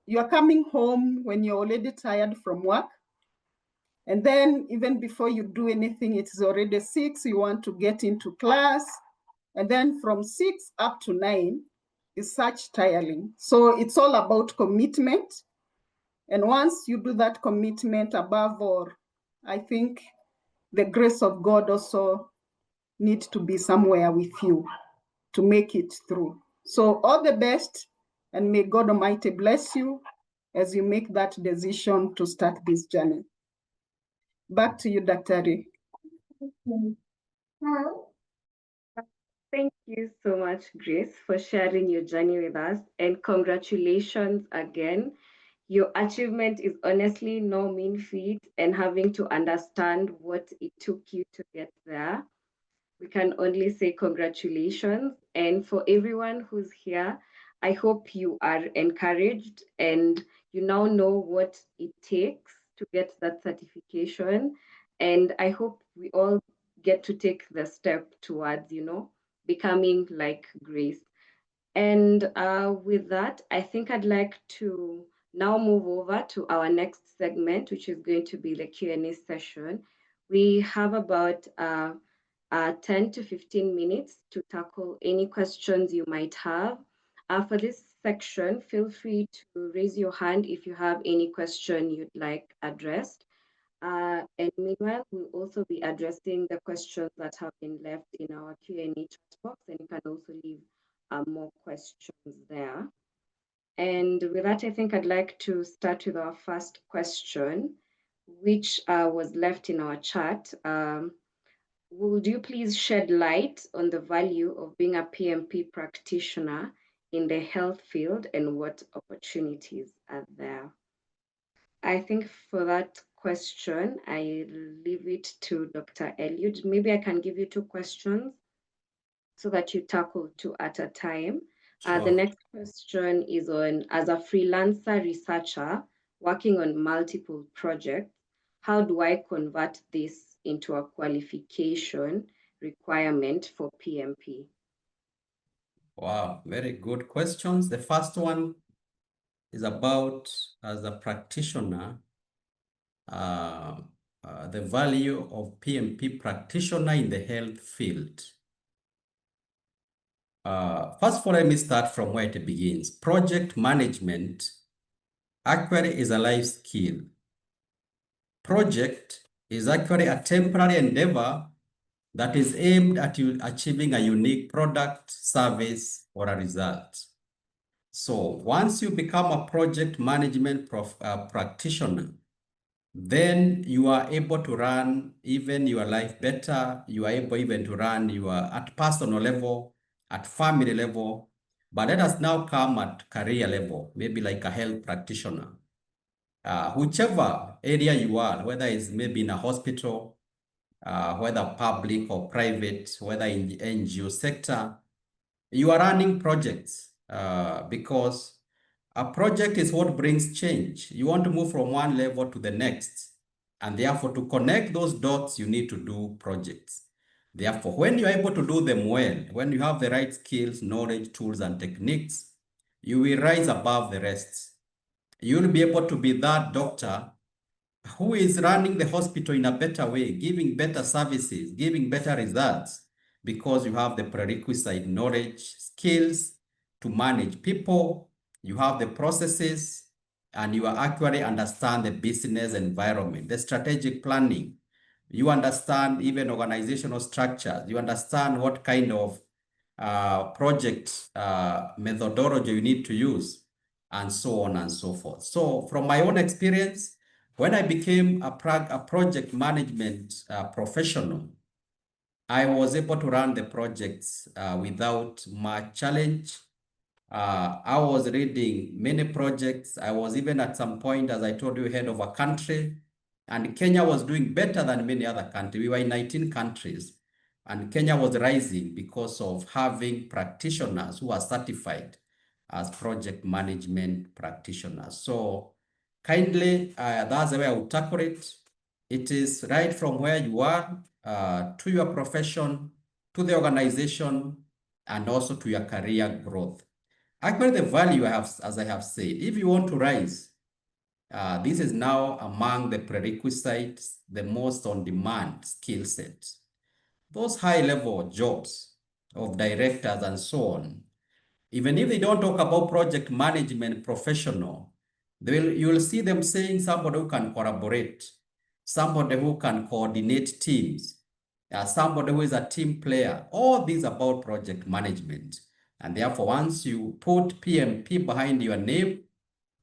E: you're coming home when you're already tired from work, and then even before you do anything, it's already 6, you want to get into class. And then from 6 up to 9 is such tiring. So it's all about commitment. And once you do that commitment, above all, I think the grace of God also needs to be somewhere with you to make it through. So all the best, and may God Almighty bless you as you make that decision to start this journey. Back to you, Dr. Ri.
A: Thank you so much, Grace, for sharing your journey with us, and congratulations again. Your achievement is honestly no mean feat, and having to understand what it took you to get there, we can only say congratulations. And for everyone who's here, I hope you are encouraged and you now know what it takes to get that certification. And I hope we all get to take the step towards, becoming like Grace. And with that, I think I'd like to now move over to our next segment, which is going to be the Q&A session. We have about 10 to 15 minutes to tackle any questions you might have. For this section, feel free to raise your hand if you have any question you'd like addressed. And meanwhile, we'll also be addressing the questions that have been left in our Q&A chat box, and you can also leave more questions there. And with that, I think I'd like to start with our first question, which was left in our chat. would you please shed light on the value of being a PMP practitioner in the health field and what opportunities are there? I think for that question, I leave it to Dr. Eliud. Maybe I can give you 2 questions so that you tackle 2 at a time. The
C: Sure.
A: next question is on, as a freelancer researcher working on multiple projects, how do I convert this into a qualification requirement for PMP?
C: Wow, very good questions. The first one is about, as a practitioner, the value of PMP practitioner in the health field. First of all, let me start from where it begins. Project management actually is a life skill. Project is actually a temporary endeavor that is aimed at achieving a unique product, service, or a result. So once you become a project management practitioner, then you are able to run even your life better. You are able even to run at personal level, at family level. But let us now come at career level, maybe like a health practitioner. Whichever area you are, whether it's maybe in a hospital, whether public or private, whether in the NGO sector, you are running projects because a project is what brings change. You want to move from one level to the next. And therefore, to connect those dots, you need to do projects. Therefore, when you're able to do them well, when you have the right skills, knowledge, tools, and techniques, you will rise above the rest. You'll be able to be that doctor who is running the hospital in a better way, giving better services, giving better results, because you have the prerequisite knowledge, skills to manage people, you have the processes, and you actually understand the business environment, the strategic planning. You understand even organizational structures. You understand what kind of project methodology you need to use, and so on and so forth. So from my own experience, when I became a project management professional, I was able to run the projects without much challenge. I was leading many projects. I was even at some point, as I told you, head of a country. And Kenya was doing better than many other countries. We were in 19 countries. And Kenya was rising because of having practitioners who are certified as project management practitioners. So kindly, that's the way I would tackle it. It is right from where you are to your profession, to the organization, and also to your career growth. Actually, the value I have, as I have said, if you want to rise, this is now among the prerequisites, the most on-demand skill sets. Those high-level jobs of directors and so on, even if they don't talk about project management professional, you'll see them saying somebody who can collaborate, somebody who can coordinate teams, somebody who is a team player. All these about project management. And therefore, once you put PMP behind your name,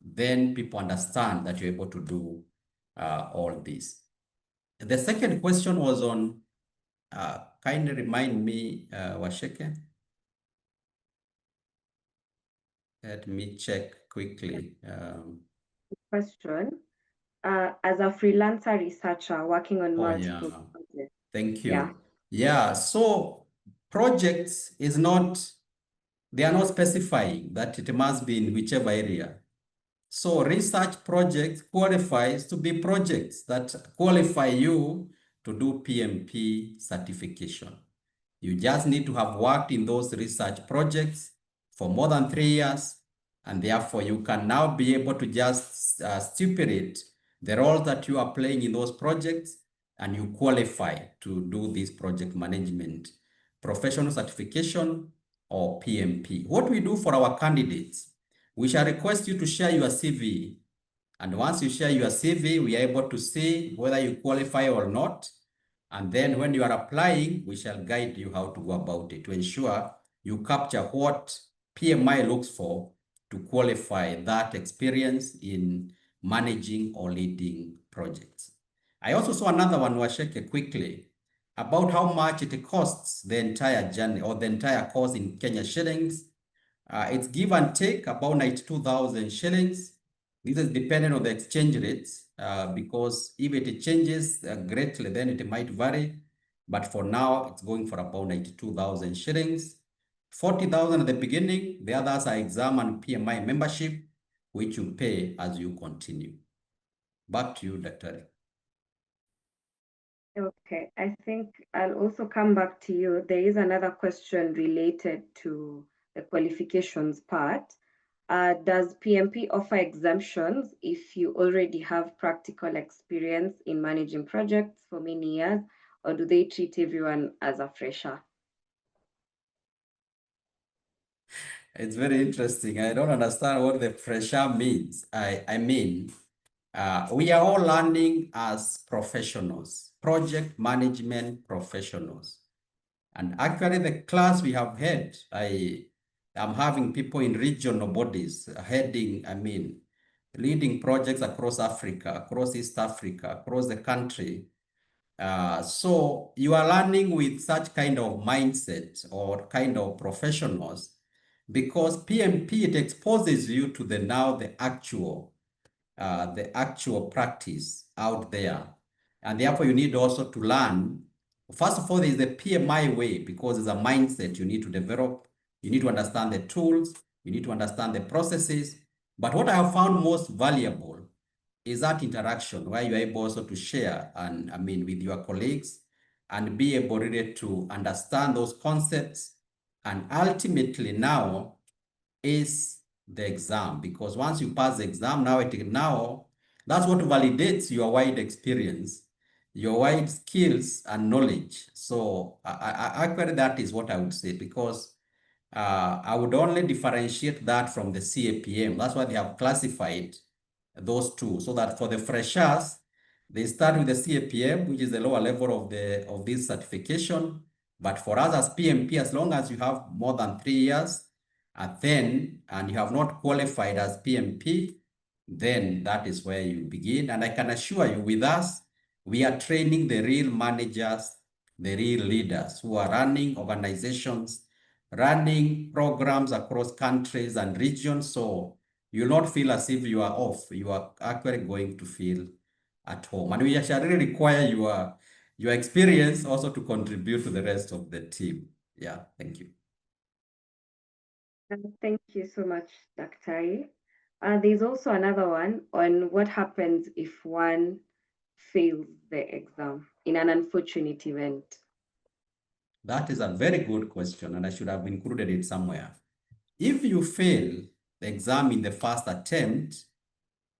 C: then people understand that you're able to do all this. The second question was on, kindly remind me, Washeke. Let me check quickly.
A: Question. As a freelancer researcher working on multiple projects.
C: Thank you.
A: Yeah.
C: Yeah, so projects is not, they are not specifying that it must be in whichever area. So research projects qualifies to be projects that qualify you to do PMP certification. You just need to have worked in those research projects for more than 3 years, and therefore you can now be able to just stipulate the role that you are playing in those projects, and you qualify to do this project management professional certification or PMP. What we do for our candidates, we shall request you to share your CV. And once you share your CV, we are able to see whether you qualify or not. And then when you are applying, we shall guide you how to go about it to ensure you capture what PMI looks for to qualify that experience in managing or leading projects. I also saw another one, Washeke, quickly. about how much it costs the entire journey or the entire course in Kenya shillings. It's give and take about 92,000 shillings. This is dependent on the exchange rates because if it changes greatly, then it might vary. But for now, it's going for about 92,000 shillings. 40,000 at the beginning. The others are exam and PMI membership, which you pay as you continue. Back to you, Dr.
A: Okay, I think I'll also come back to you. There is another question related to the qualifications part. Does PMP offer exemptions if you already have practical experience in managing projects for many years, or do they treat everyone as a fresher?
C: It's very interesting. I don't understand what the fresher means. I mean, we are all learning as professionals, project management professionals. And actually the class we have had, I'm having people in regional bodies heading, leading projects across Africa, across East Africa, across the country. So you are learning with such kind of mindset or kind of professionals because PMP, it exposes you to the actual practice out there. And therefore you need also to learn. First of all, there is the PMI way because it's a mindset you need to develop. You need to understand the tools. You need to understand the processes. But what I have found most valuable is that interaction where you are able also to share and with your colleagues and be able really to understand those concepts. And ultimately now is the exam, because once you pass the exam, now that's what validates your wide experience, your wide skills and knowledge. So actually that is what I would say, because I would only differentiate that from the CAPM. That's why they have classified those two, so that for the freshers, they start with the CAPM, which is the lower level of this certification. But for us as PMP, as long as you have more than 3 years, and you have not qualified as PMP, then that is where you begin. And I can assure you, with us, we are training the real managers, the real leaders who are running organizations, running programs across countries and regions. So you'll not feel as if you are off. You are actually going to feel at home. And we actually really require your experience also to contribute to the rest of the team. Yeah, thank you.
A: Thank you so much, Dr. There's also another one on what happens if one fails the exam in an unfortunate event.
C: That is a very good question, and I should have included it somewhere. If you fail the exam in the first attempt,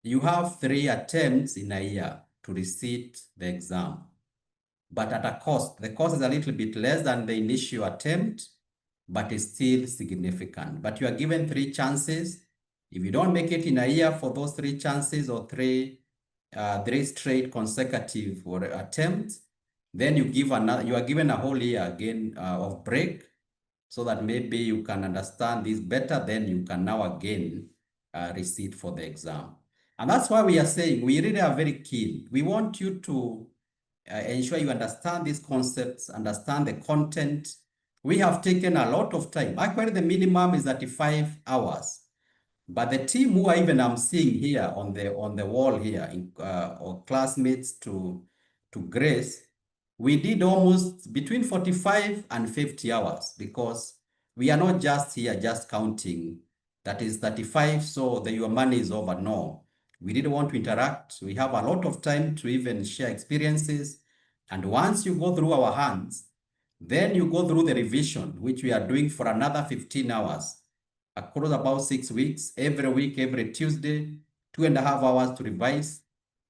C: you have 3 attempts in a year to resit the exam, but at a cost. The cost is a little bit less than the initial attempt, but it's still significant. But you are given 3 chances. If you don't make it in a year for those 3 chances or 3 straight consecutive attempts, then you are given a whole year again of break, so that maybe you can understand this better. Then you can now again resit for the exam. And that's why we are saying we really are very keen. We want you to ensure you understand these concepts, understand the content. We have taken a lot of time. Actually, the minimum is 35 hours. But the team who I'm seeing here on the wall here, or classmates to Grace, we did almost between 45 and 50 hours, because we are not just here just counting that is 35, so your money is over. No, we didn't want to interact. We have a lot of time to even share experiences. And once you go through our hands, then you go through the revision, which we are doing for another 15 hours across about 6 weeks, every week, every Tuesday, 2.5 hours to revise.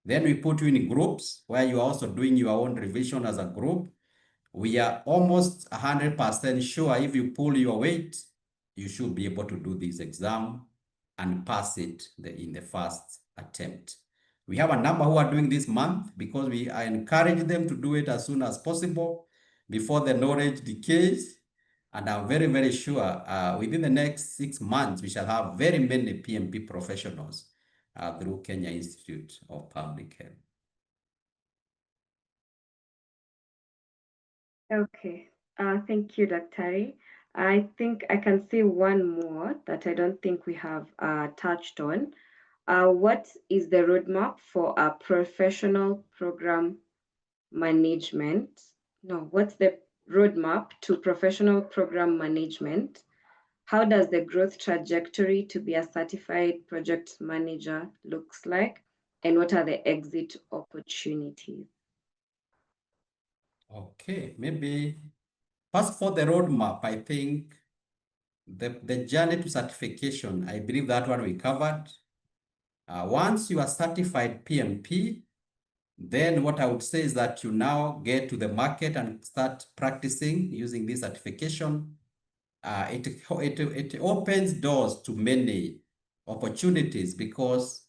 C: Then we put you in groups where you are also doing your own revision as a group. We are almost 100% sure if you pull your weight, you should be able to do this exam and pass it in the first attempt. We have a number who are doing this month, because I encourage them to do it as soon as possible before the knowledge decays. And I'm very, very sure within the next 6 months, we shall have very many PMP professionals through Kenya Institute of Public Health.
A: Okay. Thank you, Dr. I think I can say one more that I don't think we have touched on. What is the roadmap for a professional program management? No, what's the roadmap to professional program management? How does the growth trajectory to be a certified project manager looks like? And what are the exit opportunities?
C: Okay, maybe first for the roadmap, I think the journey to certification, I believe that one we covered. Once you are certified PMP, then what I would say is that you now get to the market and start practicing using this certification. It opens doors to many opportunities because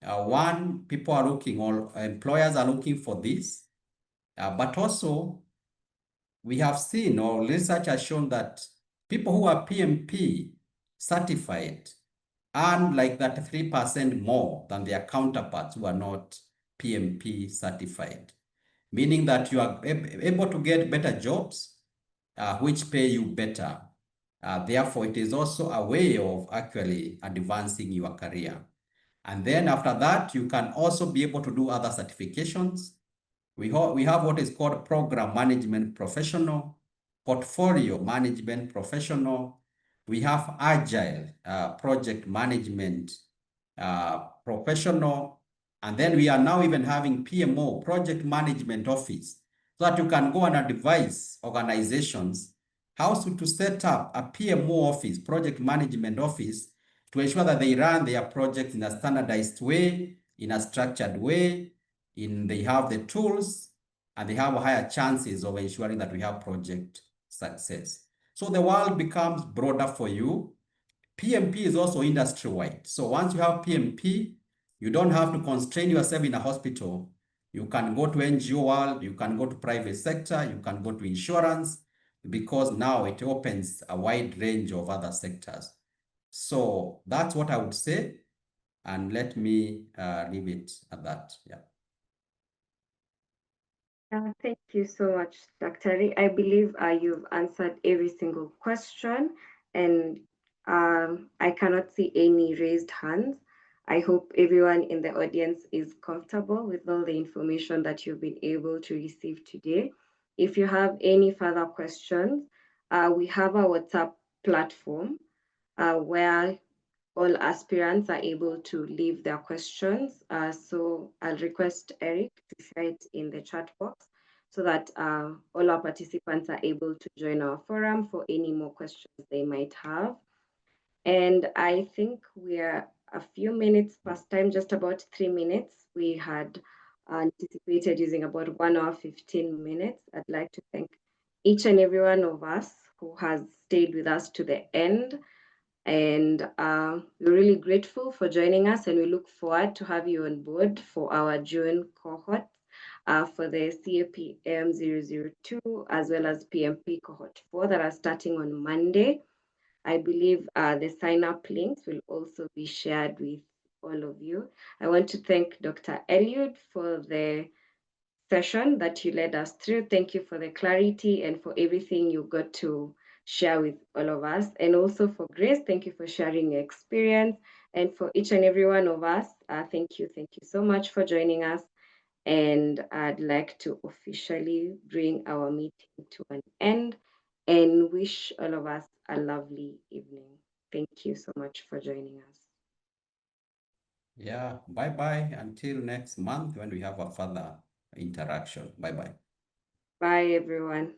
C: one, people are looking, or employers are looking for this, but also we have seen, or research has shown, that people who are PMP certified earn like that 3% more than their counterparts who are not PMP certified, meaning that you are able to get better jobs, which pay you better. Therefore, it is also a way of actually advancing your career. And then after that, you can also be able to do other certifications. We have what is called program management professional, portfolio management professional. We have agile project management professional. And then we are now even having PMO, project management office, so that you can go and advise organizations how to set up a PMO office, project management office, to ensure that they run their projects in a standardized way, in a structured way, they have the tools, and they have higher chances of ensuring that we have project success. So the world becomes broader for you. PMP is also industry-wide. So once you have PMP, you don't have to constrain yourself in a hospital. You can go to NGO world, you can go to private sector, you can go to insurance, because now it opens a wide range of other sectors. So that's what I would say. And let me leave it at that. Yeah.
A: Thank you so much, Dr. I believe you've answered every single question, and I cannot see any raised hands. I hope everyone in the audience is comfortable with all the information that you've been able to receive today. If you have any further questions, we have a WhatsApp platform where all aspirants are able to leave their questions. So I'll request Eric to share it in the chat box so that all our participants are able to join our forum for any more questions they might have. And I think we are a few minutes past time, just about 3 minutes. We had anticipated using about 1 hour, 15 minutes. I'd like to thank each and every one of us who has stayed with us to the end. And we're really grateful for joining us, and we look forward to have you on board for our June cohort for the CAPM 002 as well as PMP cohort 4 that are starting on Monday. I believe the sign-up links will also be shared with all of you. I want to thank Dr. Eliud for the session that you led us through. Thank you for the clarity and for everything you got to share with all of us. And also for Grace, thank you for sharing your experience. And for each and every one of us, thank you so much for joining us. And I'd like to officially bring our meeting to an end and wish all of us a lovely evening. Thank you so much for joining us.
C: Yeah, bye-bye until next month when we have a further interaction. Bye-bye.
A: Bye, everyone.